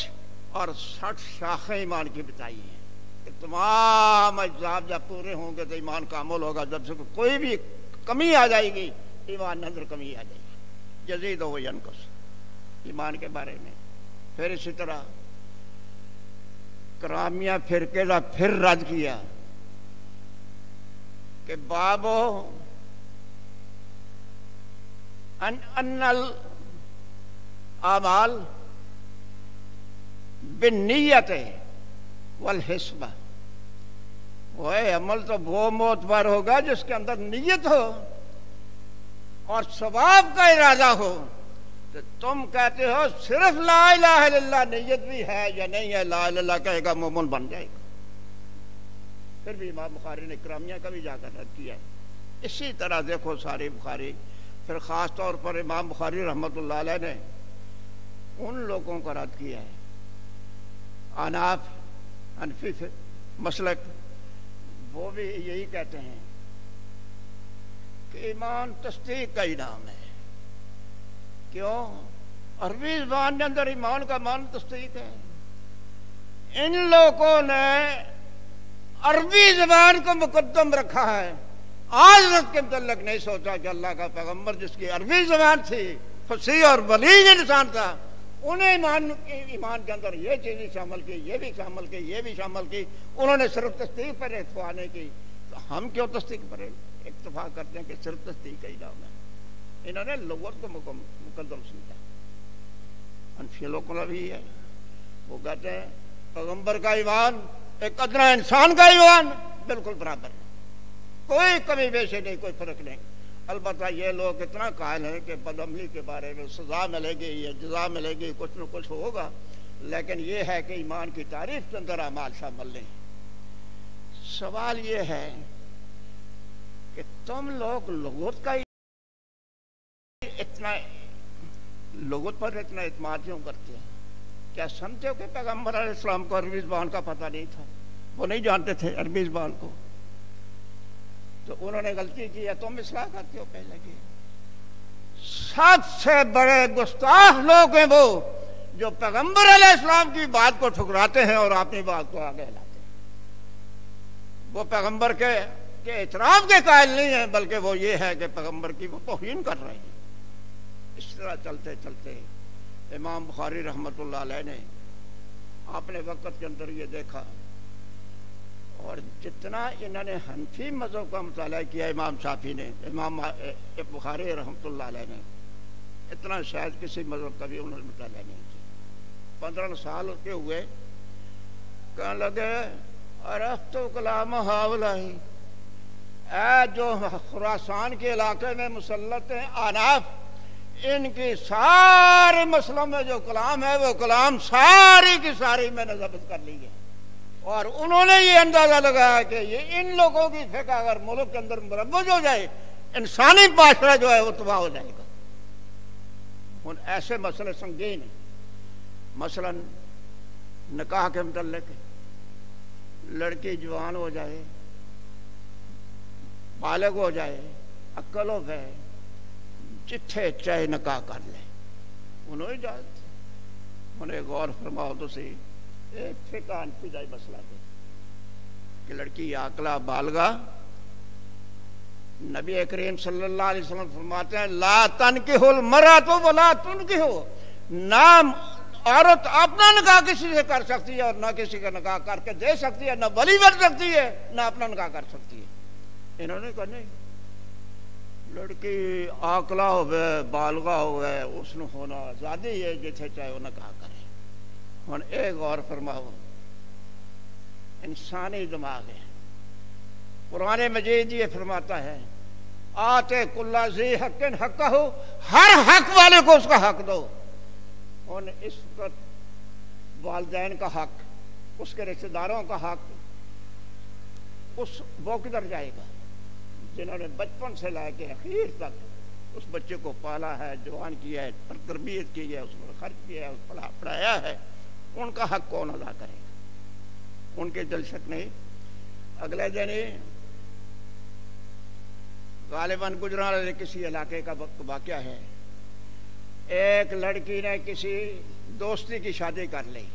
اور 60 شاخیں ایمان کی بتائی ہیں. تمام اجزاء جب پورے ہوں گے تو ایمان کامل ہوگا. جب سے کوئی بھی کمی آ جائے گی ایمان اندر کمی آ جائے گی. یزید و ینقص ایمان کے بارے میں. پھر اسی طرح کرامیہ فرقے کا پھر رد کیا کہ بابو ان الاعمال بالنیت والحسبہ، وہ عمل تو وہ معتبر ہوگا جس کے اندر نیت ہو اور ثواب کا ارادہ ہو. تو تم کہتے ہو صرف لا الہ الا اللہ، نیت بھی ہے یا نہیں ہے، لا الہ الا اللہ کہے گا مومن بن جائے گا. پھر بھی امام بخاری نے کرامیہ کا بھی جا کر رد کیا. اسی طرح دیکھو ساری بخاری. پھر خاص طور پر امام بخاری رحمۃ اللہ علیہ نے ان لوگوں کا رد کیا ہے اناف حنفی مسلک، وہ بھی یہی کہتے ہیں کہ ایمان تصدیق کا ہی نام ہے. کیوں؟ عربی زبان کے اندر ایمان کا معنی تصدیق ہے. ان لوگوں نے عربی زبان کو مقدم رکھا ہے، آخرت کے متعلق نہیں سوچا کہ اللہ کا پیغمبر جس کی عربی زبان تھی، فصیح اور بلیغ انسان تھا، انہیں ایمان کے اندر یہ چیزیں شامل کی، یہ بھی شامل کی، یہ بھی شامل کی. انہوں نے صرف تصدیق پر اتفاق نہیں کی. تو ہم کیوں تصدیق پر اتفاق کرتے ہیں کہ صرف تصدیق کا ہی نام ہے؟ انہوں نے لغت کو مقدم سمجھا. حنفی لوگوں کا بھی ہے، وہ کہتے ہیں پیغمبر کا ایمان ایک ادنا انسان کا ایمان بالکل برابر ہے، کوئی کمی بیشی نہیں، کوئی فرق نہیں. البتہ یہ لوگ اتنا قائل ہیں کہ بدعملی کے بارے میں سزا ملے گی یا جزا ملے گی، کچھ نہ کچھ ہوگا، لیکن یہ ہے کہ ایمان کی تعریف کے اندر اعمال شامل نہیں. سوال یہ ہے کہ تم لوگ لغت کا اتنا لغت پر اتنا اعتماد کیوں کرتے ہیں؟ کیا سمجھتے ہو کہ پیغمبر علیہ السلام کو عربی زبان کا پتہ نہیں تھا؟ وہ نہیں جانتے تھے عربی زبان کو، تو انہوں نے غلطی کی ہے، تم اصلاح کرتے ہو پہلے کی. سب سے بڑے گستاخ لوگ ہیں وہ جو پیغمبر علیہ السلام کی بات کو ٹھکراتے ہیں اور اپنی بات کو آگے لاتے ہیں. وہ پیغمبر کے اعتراف کے قائل نہیں ہیں، بلکہ وہ یہ ہے کہ پیغمبر کی وہ توہین کر رہے ہیں. اس طرح چلتے چلتے امام بخاری رحمۃ اللہ علیہ نے اپنے وقت کے اندر یہ دیکھا، اور جتنا انہوں نے حنفی مذہب کا مطالعہ کیا امام شافعی نے، امام بخاری رحمۃ اللہ علیہ نے، اتنا شاید کسی مذہب کا بھی انہوں نے مطالعہ نہیں کیا. 15 سال کے ہوئے کہنے لگے عرفت کلام ہؤلاء، اے جو خراسان کے علاقے میں مسلط ہیں اناف، ان کی سارے مسئلوں میں جو کلام ہے وہ کلام ساری کی ساری میں نے ضبط کر لی ہے. اور انہوں نے یہ اندازہ لگایا کہ یہ ان لوگوں کی فقہ اگر ملک کے اندر مروج ہو جائے، انسانی معاشرہ جو ہے وہ تباہ ہو جائے گا. ان ایسے مسئلے سنگین ہیں، مثلا نکاح کے متعلق لڑکی جوان ہو جائے، بالغ ہو جائے، عقل ہو جائے، جتھے چاہے نکاح کر لے انہوں اجازت انہیں غور فرماؤ تو سی ایک فقان فضائی مسئلہ دے کہ لڑکی عاقلہ بالغہ نبی کریم صلی اللہ علیہ وسلم فرماتے ہیں لا تنکحوا المرأۃ ولا تنکحوا، نہ عورت اپنا نکاح کسی سے کر سکتی ہے اور نہ کسی کا نکاح کر کے دے سکتی ہے، نہ ولی بن سکتی ہے نہ اپنا نکاح کر سکتی ہے۔ انہوں نے کہا نہیں، لڑکی عاقلہ ہوئے بالغہ ہوئے اس نے ہونا آزادی ہے جتھے چاہے وہ نکاح کرے۔ ہن ایک غور فرماؤ، انسانی دماغ ہے، قرآن مجید یہ فرماتا ہے آتے کل ذی حق حقہ، ہر حق والے کو اس کا حق دو۔ ان اس وقت والدین کا حق، اس کے رشتہ داروں کا حق اس وہ کدھر جائے گا جنہوں نے بچپن سے لے کے اخیر تک اس بچے کو پالا ہے، جوان کیا ہے، تربیت کی ہے، اس پر خرچ کیا ہے، اس پر پڑھایا ہے، ان کا حق کون ادا کرے گا؟ ان کے دل شک نہیں۔ اگلے دن غالباً گجران کسی علاقے کا واقعہ ہے، ایک لڑکی نے کسی دوستی کی شادی کر لی،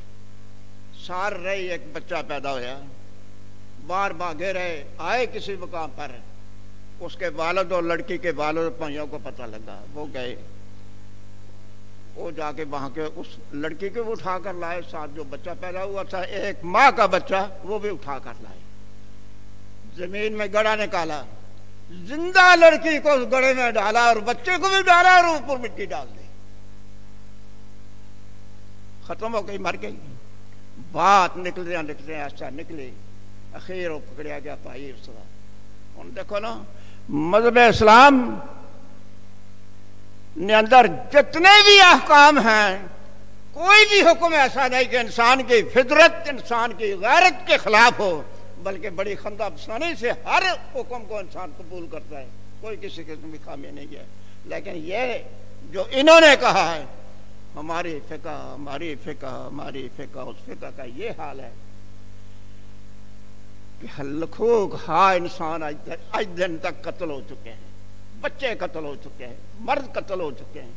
سال رہی، ایک بچہ پیدا ہوا، بار بھاگے رہے، آئے کسی مقام پر، اس کے والد اور لڑکی کے والد بھائیوں کو پتہ لگا، وہ گئے، وہ جا کے وہاں کے اس لڑکی کو بھی اٹھا کر لائے، ساتھ جو بچہ پیدا ہوا تھا ایک ماں کا بچہ وہ بھی اٹھا کر لائے، زمین میں گڑھا نکالا، زندہ لڑکی کو اس گڑھے میں ڈالا اور بچے کو بھی ڈالا اور اوپر مٹی ڈال دی، ختم ہو گئی، مر گئی۔ بات نکلتے ایسا نکلی، اخیر وہ پکڑیا گیا پائی اس طرح۔ ان دیکھو نا، مذہب اسلام نے اندر جتنے بھی احکام ہیں، کوئی بھی حکم ایسا نہیں کہ انسان کی فطرت، انسان کی غیرت کے خلاف ہو، بلکہ بڑی خندہ افسانی سے ہر حکم کو انسان قبول کرتا ہے، کوئی کسی قسم کی خامی نہیں ہے۔ لیکن یہ جو انہوں نے کہا ہے ہماری فقہ ہماری فقہ ہماری فقہ، اس فقہ کا یہ حال ہے کہ لکھوں ہاں انسان آج دن تک قتل ہو چکے ہیں، بچے قتل ہو چکے ہیں، مرد قتل ہو چکے ہیں،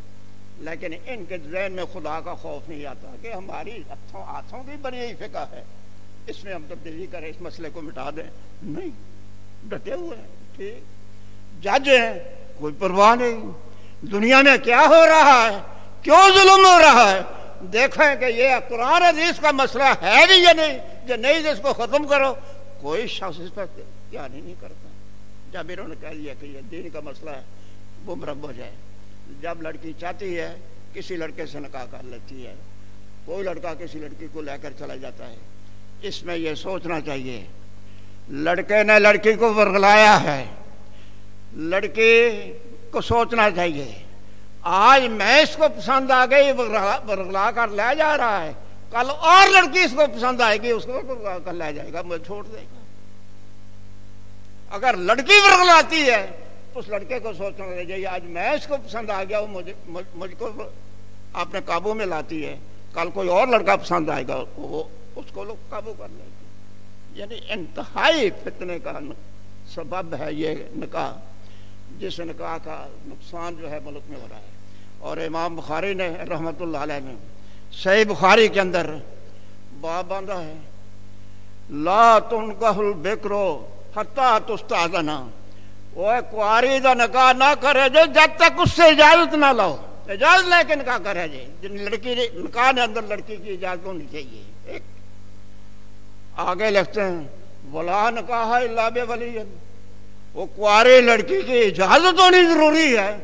لیکن ان کے ذہن میں خدا کا خوف نہیں آتا کہ ہماری ہاتھوں کی بنی ہوئی فقہ ہے، اس میں ہم تبدیلی کریں، اس مسئلے کو مٹا دیں، نہیں، ڈٹے ہوئے ہیں، ٹھیک، جج ہیں، کوئی پرواہ نہیں، دنیا میں کیا ہو رہا ہے، کیوں ظلم ہو رہا ہے، دیکھیں کہ یہ قرآن حدیث کا مسئلہ ہے بھی یا نہیں، جو نہیں اس کو ختم کرو، کوئی شخص اس پر کیا نہیں کرتا۔ جب انہوں نے کہہ دیا کہ یہ دین کا مسئلہ ہے، وہ مرب ہو جائے۔ جب لڑکی چاہتی ہے کسی لڑکے سے نکاح کر لیتی ہے، کوئی لڑکا کسی لڑکی کو لے کر چلا جاتا ہے، اس میں یہ سوچنا چاہیے لڑکے نے لڑکی کو ورگلایا ہے، لڑکی کو سوچنا چاہیے آج میں اس کو پسند آ گئی، ورگلا کر لے جا رہا ہے، کل اور لڑکی اس کو پسند آئے گی، اس کو ورگلا کر لے جائے گا، مجھے چھوڑ دے گا۔ اگر لڑکی ورگلاتی ہے تو اس لڑکے کو سوچنا چاہیے آج میں اس کو پسند آ گیا، مجھ کو اپنے قابو میں لاتی ہے، کل کوئی اور لڑکا پسند آئے گا، وہ اس کو لوگ قابو کر لیں گے۔ یعنی انتہائی فتنے کا سبب ہے یہ نکاح، جس نکاح کا نقصان جو ہے ملک میں ہو رہا ہے۔ اور امام بخاری نے رحمۃ اللہ علیہ نے صحیح بخاری کے اندر باب باندھا ہے، لا تنکح البکر حتی تستأذن، وہ کواری دا نکاح نہ کرے جے جب تک اس سے اجازت نہ لاؤ، اجازت لے کے نکاح کرے جے، جن لڑکی نکاح کے اندر لڑکی کی اجازت ہونی چاہیے۔ ایک آگے لکھتے ہیں ولا نکاح الا بولی، وہ کواری لڑکی کی اجازت ہونی ضروری ہے،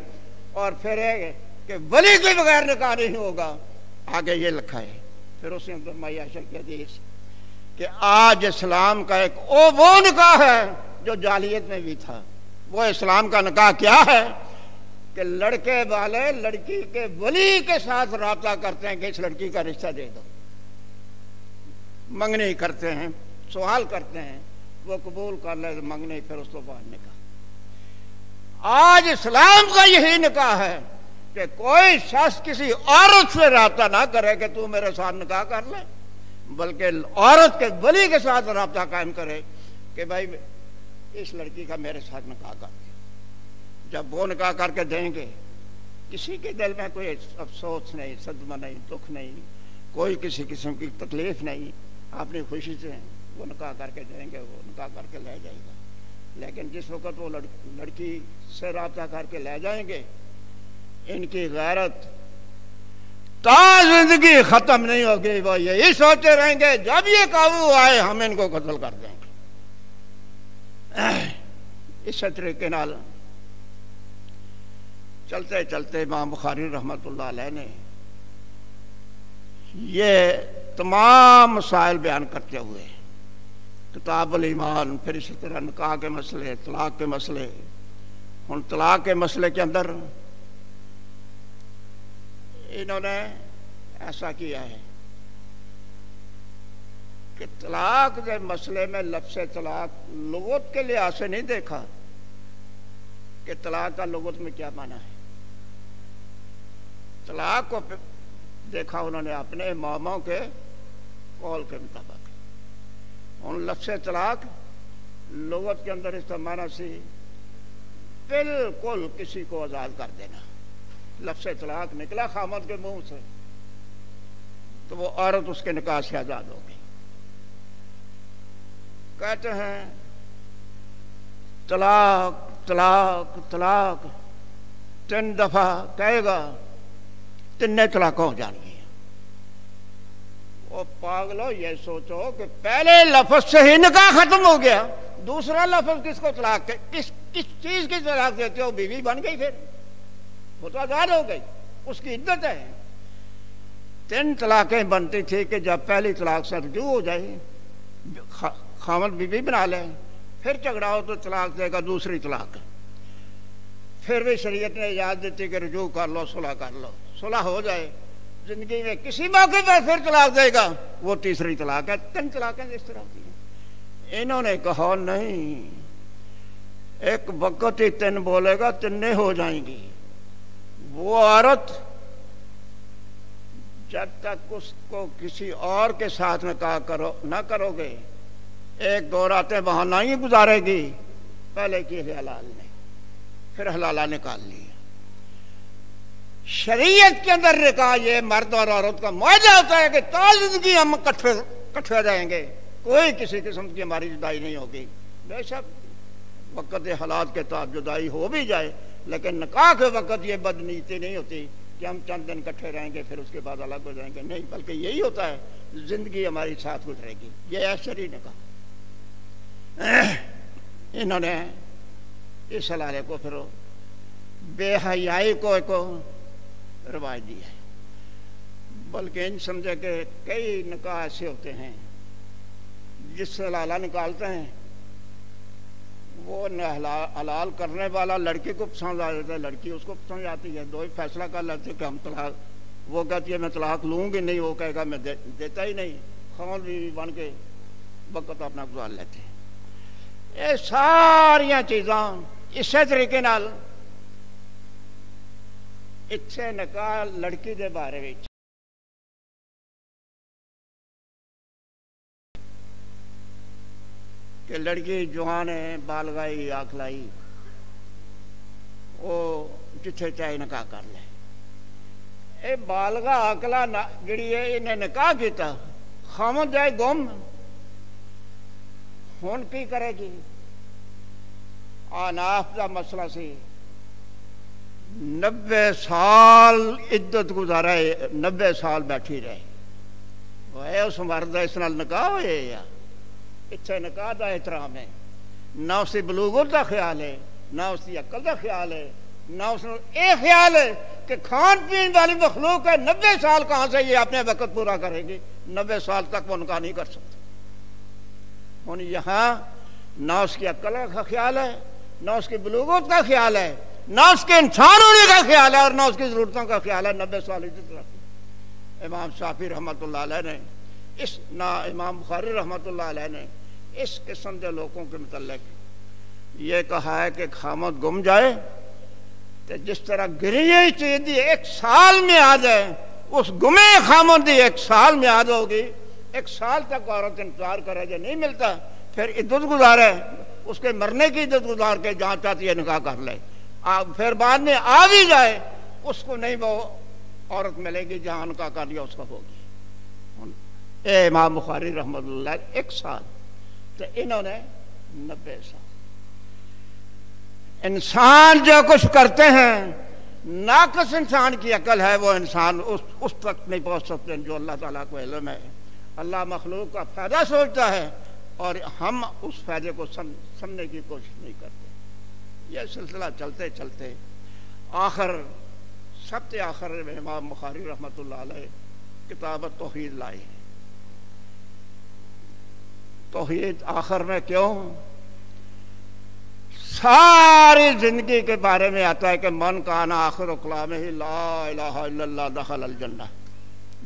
اور پھر ہے کہ ولی کے بغیر نکاح نہیں ہوگا، آگے یہ لکھا ہے۔ پھر اس نے فرمایا کی حدیث کہ آج اسلام کا ایک وہ نکاح ہے جو جاہلیت میں بھی تھا۔ وہ اسلام کا نکاح کیا ہے کہ لڑکے والے لڑکی کے ولی کے ساتھ رابطہ کرتے ہیں کہ اس لڑکی کا رشتہ دے دو، منگنی کرتے ہیں، سوال کرتے ہیں، وہ قبول کر لے منگنی، پھر اس کو بعد نکاح۔ آج اسلام کا یہی نکاح ہے کہ کوئی شخص کسی عورت سے رابطہ نہ کرے کہ تو میرے ساتھ نکاح کر لے، بلکہ عورت کے ولی کے ساتھ رابطہ قائم کرے کہ بھائی اس لڑکی کا میرے ساتھ نکاح کر دے۔ جب وہ نکاح کر کے دیں گے کسی کے دل میں کوئی افسوس نہیں، صدمہ نہیں، دکھ نہیں، کوئی کسی قسم کی تکلیف نہیں، اپنی خوشی سے وہ نکاح کر کے دیں گے، وہ نکاح کر کے لے جائے گا۔ لیکن جس وقت وہ لڑکی سے رابطہ کر کے لے جائیں گے، ان کی غیرت تا زندگی ختم نہیں ہوگی، وہ یہی سوچتے رہیں گے جب یہ قابو آئے ہم ان کو قتل کر دیں گے۔ اسی طریقے نال چلتے چلتے امام بخاری رحمۃ اللہ علیہ نے یہ تمام مسائل بیان کرتے ہوئے کتاب الایمان، پھر اسی طرح نکاح کے مسئلے، طلاق کے مسئلے، ہن طلاق کے مسئلے کے اندر انہوں نے ایسا کیا ہے کہ طلاق کے مسئلے میں لفظ طلاق لغت کے لحاظ سے نہیں دیکھا کہ طلاق کا لغت میں کیا معنی ہے، طلاق کو دیکھا انہوں نے اپنے اماموں کے قول کے مطابق۔ ان لفظ طلاق لغت کے اندر اس کا معنی سی بالکل کسی کو آزاد کر دینا۔ لفظ طلاق نکلا خامد کے منہ سے تو وہ عورت اس کے نکاح سے آزاد ہو گئی۔ کہتے ہیں طلاق طلاق طلاق 3 دفعہ کہے گا 3 طلاق ہو جان گی۔ وہ پاگلو یہ سوچو کہ پہلے لفظ سے ہی نکاح ختم ہو گیا، دوسرا لفظ کس کو طلاق کس چیز کی طلاق دیتے ہو؟ بیوی بن گئی، پھر وہ تو آزاد ہو گئی، اس کی عدت ہے۔ 3 طلاقیں بنتی تھی کہ جب پہلی طلاق سے رجوع ہو جائے، خامد بیوی بنا لے، پھر جھگڑا ہو تو طلاق دے گا دوسری طلاق۔ پھر بھی شریعت نے اجازت دیتی کہ رجوع کر لو، صلح کر لو، صلح ہو جائے، زندگی میں کسی موقع پر پھر طلاق دے گا، وہ تیسری طلاق ہے۔ 3 طلاقیں اس طرح ہوتی ہیں۔ انہوں نے کہا نہیں، ایک وقت ہی 3 بولے گا 3 ہو جائیں گی۔ وہ عورت جب تک اس کو کسی اور کے ساتھ نکاح نہ کرو گے، 1-2 راتیں وہاں نہیں گزارے گی، پہلے کی حلال نے، پھر حلالہ نکال لیا۔ شریعت کے اندر نکاح یہ مرد اور عورت کا معاہدہ ہوتا ہے کہ تا زندگی ہم کٹھے رہیں گے، کوئی کسی قسم کی ہماری جدائی نہیں ہوگی۔ بے شک وقت حالات کے تحت جدائی ہو بھی جائے، لیکن نکاح کے وقت یہ بدنیتی نہیں ہوتی کہ ہم چند دن کٹھے رہیں گے پھر اس کے بعد الگ ہو جائیں گے، نہیں، بلکہ یہی ہوتا ہے زندگی ہماری ساتھ گزرے گی۔ یہ ہے شرعی نکاح۔ انہوں نے اس حلالے کو پھر بے حیائی کو رواج دی ہے، بلکہ ان سمجھے کہ کئی نکاح ایسے ہوتے ہیں جس سے حلالہ نکالتے ہیں، وہ حلال کرنے والا لڑکی کو پسند آ جاتا ہے، لڑکی اس کو پسند آتی ہے، دو ہی فیصلہ کر لیتے کہ ہم طلاق، وہ کہتی ہے میں طلاق لوں گی نہیں، وہ کہے گا میں دیتا ہی نہیں، خامد بیوی بن کے وقت اپنا گزار لیتے ہیں۔ یہ ساریاں چیزاں اسی طریقے نال اتنے نکاح لڑکی دے بارے وچ کہ لڑکی جوان ہے، بالغائی آکلائی، وہ جتھے چاہے نکاح کر لے۔ اے بالغا آکلا جڑی ہے انہیں نکاح کیتا، خامد جائے گم، ہون کی کرے گی؟ آناف دا مسئلہ سی 90 سال عدت گزارا ہے، 90 سال بیٹھی رہے، وہ اس مرد اس نال نکاح ہوئے یا اتنے نکاح دا احترام ہے، نہ اس کی بلوغت دا خیال ہے، نہ اس کی عقل دا خیال ہے، نہ اس نے یہ خیال ہے کہ کھان پین والی مخلوق ہے، 90 سال کہاں سے یہ اپنے وقت پورا کرے گی، 90 سال تک وہ نکاح نہیں کر سکتا۔ ہوں یہاں نہ اس کی عقل کا خیال ہے، نہ اس کی بلوغت کا خیال ہے، نہ اس کے انسان ہونے کا خیال ہے، اور نہ اس کی ضرورتوں کا خیال ہے۔ 90 سال عزت رکھتی۔ امام شافعی رحمۃ اللہ علیہ نے نہ امام بخاری رحمۃ اللہ علیہ نے اس قسم کے لوگوں کے متعلق یہ کہا ہے کہ خامد گم جائے تو جس طرح گری ہوئی چیز دی 1 سال میں آ جائے، اس گمے خامد دی 1 سال میں آد ہوگی، 1 سال تک عورت انتظار کرے، جو نہیں ملتا پھر عدت گزارے، اس کے مرنے کی عدت گزار کے جہاں چاہتی ہے نکاح کر لے، پھر بعد میں آ بھی جائے اس کو نہیں وہ عورت ملے گی جہاں ان کا کر لیا اس کو ہوگی. اے امام بخاری رحمۃ اللہ 1 سال تو انہوں نے 90 سال. انسان جو کچھ کرتے ہیں ناقص انسان کی عقل ہے وہ انسان اس تک نہیں پہنچ سکتے جو اللہ تعالیٰ کو علم ہے. اللہ مخلوق کا فائدہ سوچتا ہے اور ہم اس فائدے کو سمجھنے کی کوشش نہیں کرتے. یہ سلسلہ چلتے چلتے سب سے آخر میں امام بخاری رحمۃ اللہ علیہ کتاب توحید لائی. توحید آخر میں کیوں؟ ساری زندگی کے بارے میں آتا ہے کہ من کان آخر کلامہ لا الہ الا اللہ دخل الجنہ.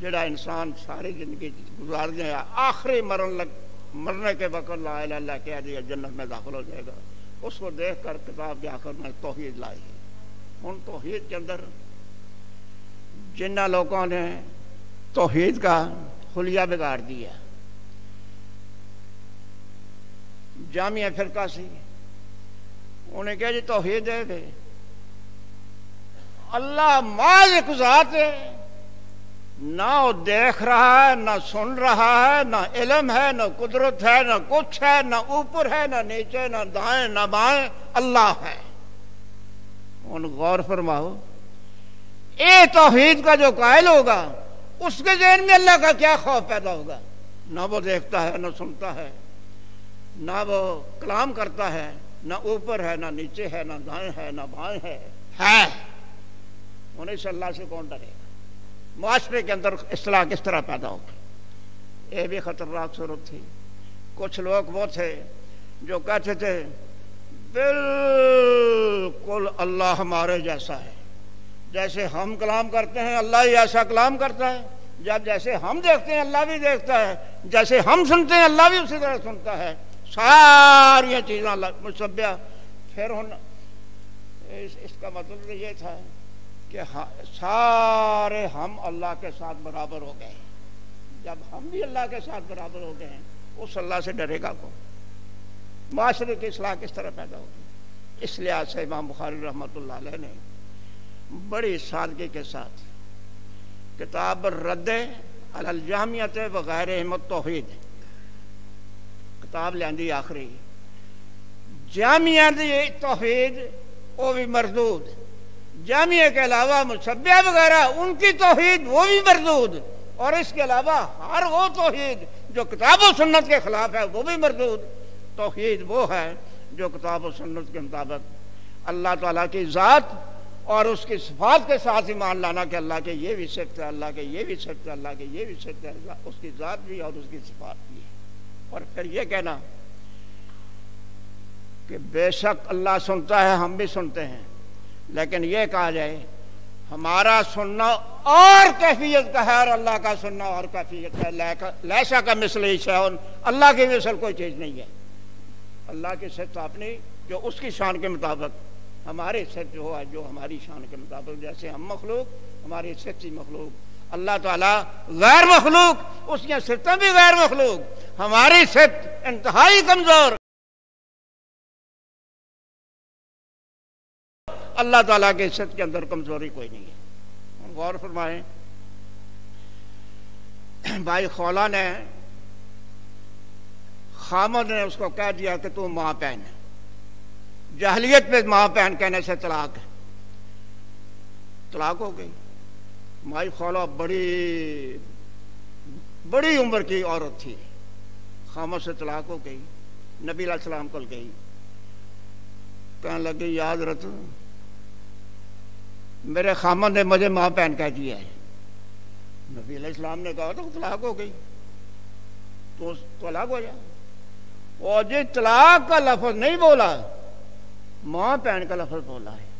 جڑا انسان ساری زندگی گزار دے آخری مرنے کے وقت لا الہ الا اللہ کہہ دیا جنت میں داخل ہو جائے گا. اس کو دیکھ کر کتاب کے آخر میں توحید لائی. ان توحید کے اندر جن لوگوں نے توحید کا حلیہ بگاڑ دیا، جامعہ فرقہ سی، انہیں کہا جی توحید ہے اللہ مالک ذات ہے، نہ وہ دیکھ رہا ہے، نہ سن رہا ہے، نہ علم ہے، نہ قدرت ہے، نہ کچھ ہے، نہ اوپر ہے، نہ نیچے، نہ دائیں نہ بائیں، اللہ ہے. ان غور فرماؤ، اے توحید کا جو قائل ہوگا اس کے ذہن میں اللہ کا کیا خوف پیدا ہوگا؟ نہ وہ دیکھتا ہے، نہ سنتا ہے، نہ وہ کلام کرتا ہے، نہ اوپر ہے، نہ نیچے ہے، نہ دائیں ہے، نہ بائیں ہے. انہیں سے اللہ سے کون ڈرے گا؟ معاشرے کے اندر اصلاح کس طرح پیدا ہوگی؟ یہ بھی خطرناک صورت تھی. کچھ لوگ وہ تھے جو کہتے تھے بالکل اللہ ہمارے جیسا ہے، جیسے ہم کلام کرتے ہیں اللہ ہی ایسا کلام کرتا ہے، جیسے ہم دیکھتے ہیں اللہ بھی دیکھتا ہے، جیسے ہم سنتے ہیں اللہ بھی اسی طرح سنتا ہے. ساری چیزیں مشبہ. پھر اس کا مطلب یہ تھا کہ سارے ہم اللہ کے ساتھ برابر ہو گئے. جب ہم بھی اللہ کے ساتھ برابر ہو گئے ہیں اس اللہ سے ڈرے گا کون؟ معاشرے کی اصلاح کس طرح پیدا ہوگی؟ اس لحاظ سے امام بخاری رحمۃ اللہ علیہ نے بڑی سادگی کے ساتھ کتاب الرد علی الجہمیۃ وغیرہم التوحید کتاب لیندی آخری. جامعہ دی توحید وہ بھی مردود، جامعہ کے علاوہ مشبہ وغیرہ ان کی توحید وہ بھی مردود، اور اس کے علاوہ ہر وہ توحید جو کتاب و سنت کے خلاف ہے وہ بھی مردود. توحید وہ ہے جو کتاب و سنت کے مطابق اللہ تعالیٰ کی ذات اور اس کی صفات کے ساتھ ایمان لانا کہ اللہ کے یہ بھی صفت ہے، اللہ کے یہ بھی صفت ہے، اللہ کے یہ بھی صفت ہے، اس کی ذات بھی اور اس کی صفات بھی ہے. اور پھر یہ کہنا کہ بے شک اللہ سنتا ہے، ہم بھی سنتے ہیں، لیکن یہ کہا جائے ہمارا سننا اور کیفیت کا ہے اور اللہ کا سننا اور کیفیت کا ہے. لیسا کا مثل شیء، اللہ کی مثل کوئی چیز نہیں ہے. اللہ کی صفت اپنی جو اس کی شان کے مطابق، ہماری صفت جو ہے جو ہماری شان کے مطابق، جیسے ہم مخلوق ہماری صفت مخلوق، اللہ تعالیٰ غیر مخلوق اس کی صفتیں بھی غیر مخلوق، ہماری صفت انتہائی کمزور، اللہ تعالیٰ کے صفت کے اندر کمزوری کوئی نہیں ہے. غور فرمائیں، بھائی خولا نے خامد نے اس کو کہہ دیا کہ تو ماں پہن. جاہلیت میں ماں پہن کہنے سے طلاق ہے، طلاق ہو گئی. مائی خولا بڑی عمر کی عورت تھی، خامد سے طلاق ہو گئی. نبی علیہ السلام کل گئی، کہنے لگی یاد رکھ میرے خامد نے مجھے ماں پہن کہہ دیا ہے. نبی علیہ السلام نے کہا تو طلاق ہو گئی، تو طلاق ہو جائے. اور جی طلاق کا لفظ نہیں بولا، ماں پہن کا لفظ بولا ہے.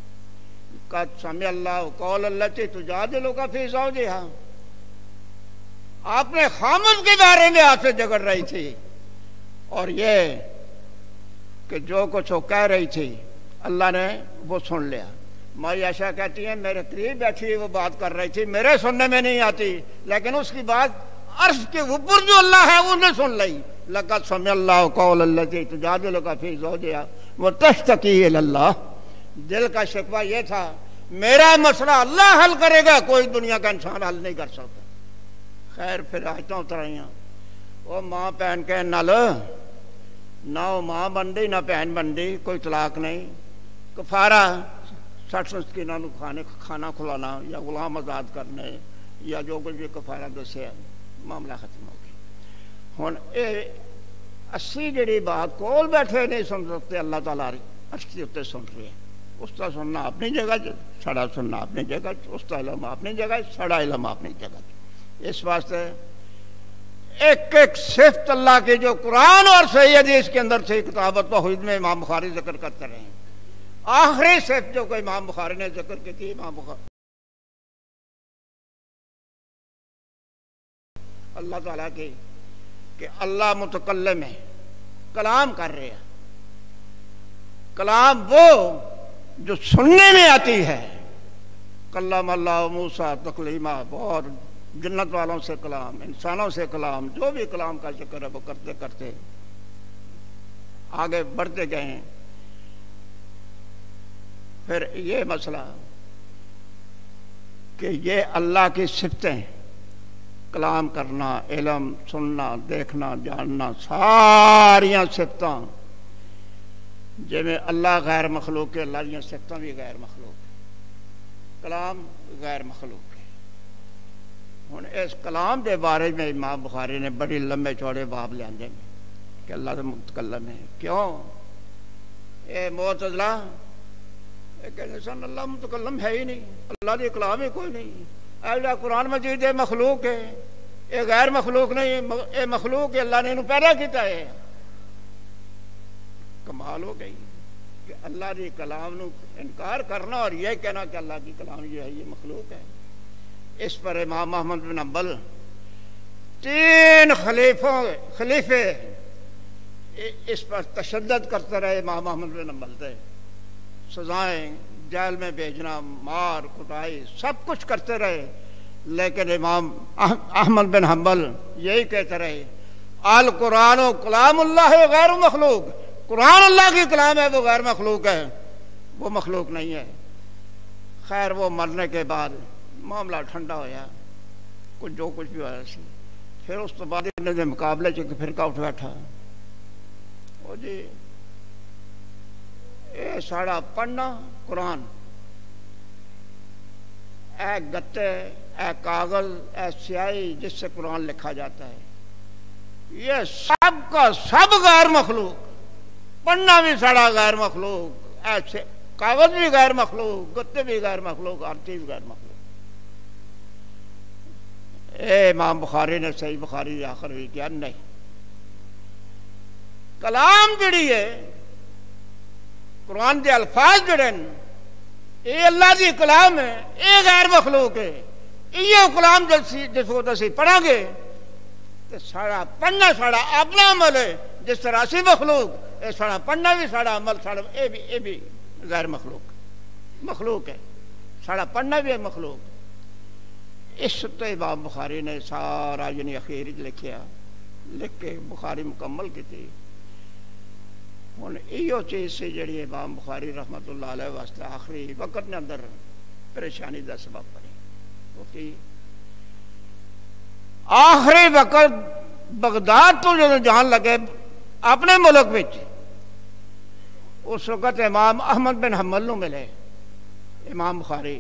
قد سمع اللہ قول التی تجادلک فی زوجہا. آپ نے خامد کے بارے میں آپ سے جھگڑ رہی تھی، اور یہ کہ جو کچھ وہ کہہ رہی تھی اللہ نے وہ سن لیا. مائی عائشہ کہتی ہیں میرے قریب بیٹھی وہ بات کر رہی تھی، میرے سننے میں نہیں آتی، لیکن اس کی بات عرش کے اوپر جو اللہ ہے انہیں سن لی. لقد سمع اللہ قول التی تجادلک فی زوجہا وتشتکی الی اللہ. دل کا شکوہ یہ تھا میرا مسئلہ اللہ حل کرے گا، کوئی دنیا کا انسان حل نہیں کر سکتا۔ خیر پھر آیتاں اترائیاں، وہ ماں بہن کے نل نہ وہ ماں بنتی نہ بہن بنتی، کوئی طلاق نہیں، کفارہ 60 مسکینوں کھانا کھلانا یا غلام آزاد کرنے یا جو کچھ بھی کفارہ دسیا، معاملہ ختم ہو گیا۔ ہن اے اسی جڑی بات کول بیٹھے نہیں سن سکتے، اللہ تعالیٰ عرش کے اتنے سن رہے ہیں۔ اس کا سننا اپنی جگہ، سڑا سننا اپنی جگہ، اس کا علم اپنی جگہ، سڑا علم اپنی جگہ۔ اس واسطے ایک ایک صفت اللہ کی جو قرآن اور صحیح حدیث کے اندر سے کتاب توحید میں امام بخاری ذکر کرتے رہے ہیں، آخری صفت جو کہ امام بخاری نے ذکر کی تھی، امام بخاری اللہ تعالیٰ کی کہ اللہ متکلم ہے، کلام کر رہے ہیں۔ کلام وہ جو سننے میں آتی ہے، کلم اللہ موسیٰ تکلیما، اور جنت والوں سے کلام، انسانوں سے کلام، جو بھی کلام کا ذکر ہے وہ کرتے کرتے آگے بڑھتے گئے ہیں۔ پھر یہ مسئلہ کہ یہ اللہ کی صفتیں، کلام کرنا، علم، سننا، دیکھنا، جاننا، ساریاں صفتاں جی میں اللہ غیر مخلوق ہے، اللہ دیا صفتاں بھی غیر مخلوق ہے، کلام غیر مخلوق ہے۔ ہن اس کلام دے بارے میں امام بخاری نے بڑی لمبے چوڑے باب لے آندے کہ اللہ متکلم ہے۔ کیوں؟ اے معتزلہ کہتے سن اللہ متکلم ہے ہی نہیں، اللہ دی کلام ہی کوئی نہیں، اللہ قرآن مجید مخلوق ہے، یہ غیر مخلوق نہیں، یہ مخلوق ہے، اللہ نے انہوں پیدا کیتا ہے۔ کمال ہو گئی کہ اللہ دی کلام نو انکار کرنا اور یہ کہنا کہ اللہ کی کلام یہ ہے، یہ مخلوق ہے۔ اس پر امام احمد بن حنبل 3 خلیفے اس پر تشدد کرتے رہے۔ امام احمد بن حنبل تھے، سزائیں، جیل میں بھیجنا، مار کٹائی، سب کچھ کرتے رہے، لیکن امام احمد بن حنبل یہی کہتے رہے القرآن و کلام اللہ غیر مخلوق، قرآن اللہ کی کلام ہے، وہ غیر مخلوق ہے، وہ مخلوق نہیں ہے۔ خیر وہ مرنے کے بعد معاملہ ٹھنڈا ہویا، کچھ جو کچھ بھی ہوا سی، پھر اس تو بعد انہوں نے مقابلے چ فرقہ اٹھ بیٹھا، وہ جی اے ساڑا پڑھنا قرآن، اے گتے، اے کاغذ، اے سیاہی جس سے قرآن لکھا جاتا ہے، یہ سب کا سب غیر مخلوق، پڑھنا بھی ساڑا غیر مخلوق، ایسے کاغذ بھی غیر مخلوق، گتے بھی غیر مخلوق، ہر چیز غیر مخلوق۔ اے امام بخاری نے صحیح بخاری آخر بھی کیا نہیں، کلام جڑی ہے، قرآن دے الفاظ جڑے یہ اللہ دی کلام ہے، یہ غیر مخلوق ہے، یہ کلام جس کو اسی پڑھا گے تو ساڑا پڑھنا ساڑا اپنا عمل ہے، جس طرح اسی مخلوق، یہ ساڑا پڑھنا بھی ساڑا عمل، ساڑا یہ بھی غیر مخلوق ہے، ساڑا پڑھنا بھی ہے مخلوق۔ اس تو امام بخاری نے سارا یعنی اخیر لکھیا، لکھ کے بخاری مکمل کی تھی۔ ہن ایو چیز سے جڑی امام بخاری رحمت اللہ علیہ واسطے آخری وقت نے اندر پریشانی دا سبب بنی، وہ کی آخری وقت بغداد تو جو جان لگے اپنے ملک وچ، اس وقت امام احمد بن حنبل نو ملے امام بخاری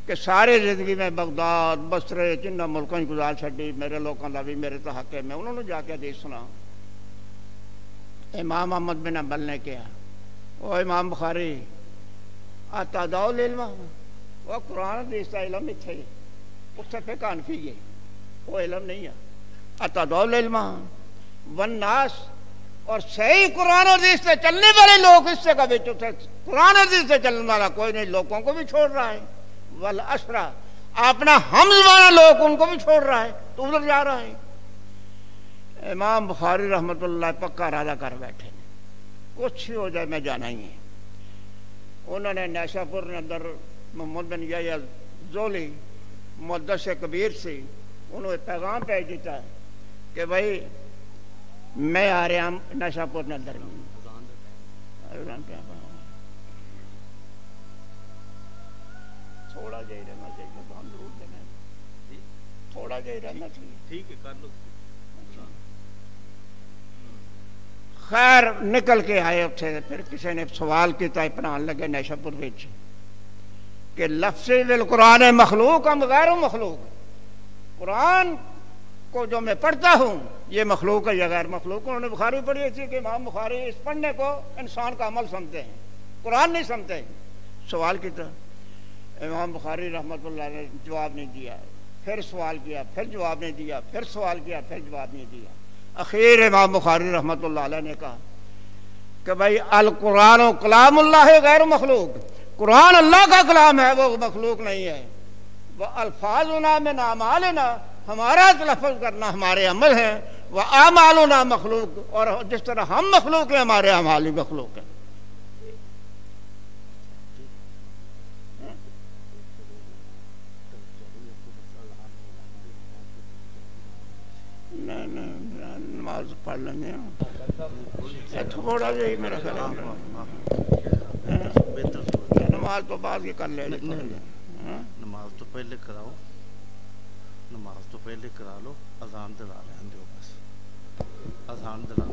کہ سارے زندگی میں بغداد بصرے جنہ ملکوں گزار چھڈی، میرے لوگوں کا بھی میرے تو حق ہے، میں انہوں نے جا کے حدیث سنا۔ امام احمد بن حنبل نے کیا، وہ امام بخاری آتا داؤ العلم، وہ قرآن حدیث کا علم اتنے اتنے فقہ حنفی ہے، وہ علم نہیں ہے۔ آتا داؤ العلم والناس، اور صحیح قرآن حدیث سے چلنے والے لوگ اس سے کبھی قرآن حدیث سے چلنے والا کوئی نہیں، لوگوں کو بھی چھوڑ رہا ہے، والاسرا اپنا ہم زمانہ لوگ ان کو بھی چھوڑ رہا ہے، تو ادھر جا رہا ہے۔ امام بخاری رحمت اللہ پکا ارادہ کر بیٹھے، کچھ ہی ہو جائے میں جانا ہی ہے۔ انہوں نے نیشا پور نے اندر محمد بن یحییٰ زولی محدث کبیر سے انہوں نے پیغام بھیج دیتا کہ بھائی میں آ رہا ہوں نیشا پور نے اندر ہوں۔ تھوڑا جا ہی رہنا چاہیے، تو ہم ضرور دینا ہے، تھوڑا جا ہی رہنا چاہیے. ٹھیک ہے کر لو. خیر نکل کے آئے اتنے. پھر کسی نے سوال کیا پڑھان لگے نیشا پور کہ لفظ بالقرآن مخلوق ہم غیر مخلوق. قرآن کو جو میں پڑھتا ہوں یہ مخلوق ہے یا غیر مخلوق. انہوں نے بخاری پڑھی تھی کہ امام بخاری اس پڑھنے کو انسان کا عمل سمجھتے ہیں، قرآن نہیں سمجھتے. سوال کیا، امام بخاری رحمۃ اللہ نے جواب نہیں دیا. پھر سوال کیا، پھر جواب نہیں دیا، پھر سوال کیا، پھر جواب نہیں دیا. اخیر امام بخاری رحمۃ اللہ علیہ نے کہا کہ بھائی القرآن و کلام اللہ ہے غیر مخلوق. قرآن اللہ کا کلام ہے، وہ مخلوق نہیں ہے. وہ الفاظنا من اعمالنا، ہمارا تلفظ کرنا ہمارے عمل ہیں. وہ اعمالنا مخلوق، اور جس طرح ہم مخلوق ہیں ہمارے اعمال بھی مخلوق ہیں. نماز پڑھ لیں گے تھوڑا جا ہی میرا خیال ہے. نماز تو بعد یہ کر لیں. نماز تو پہلے کراؤ، نماز تو پہلے کرا لو. اذان دلا رہے ہیں بس، اذان دلا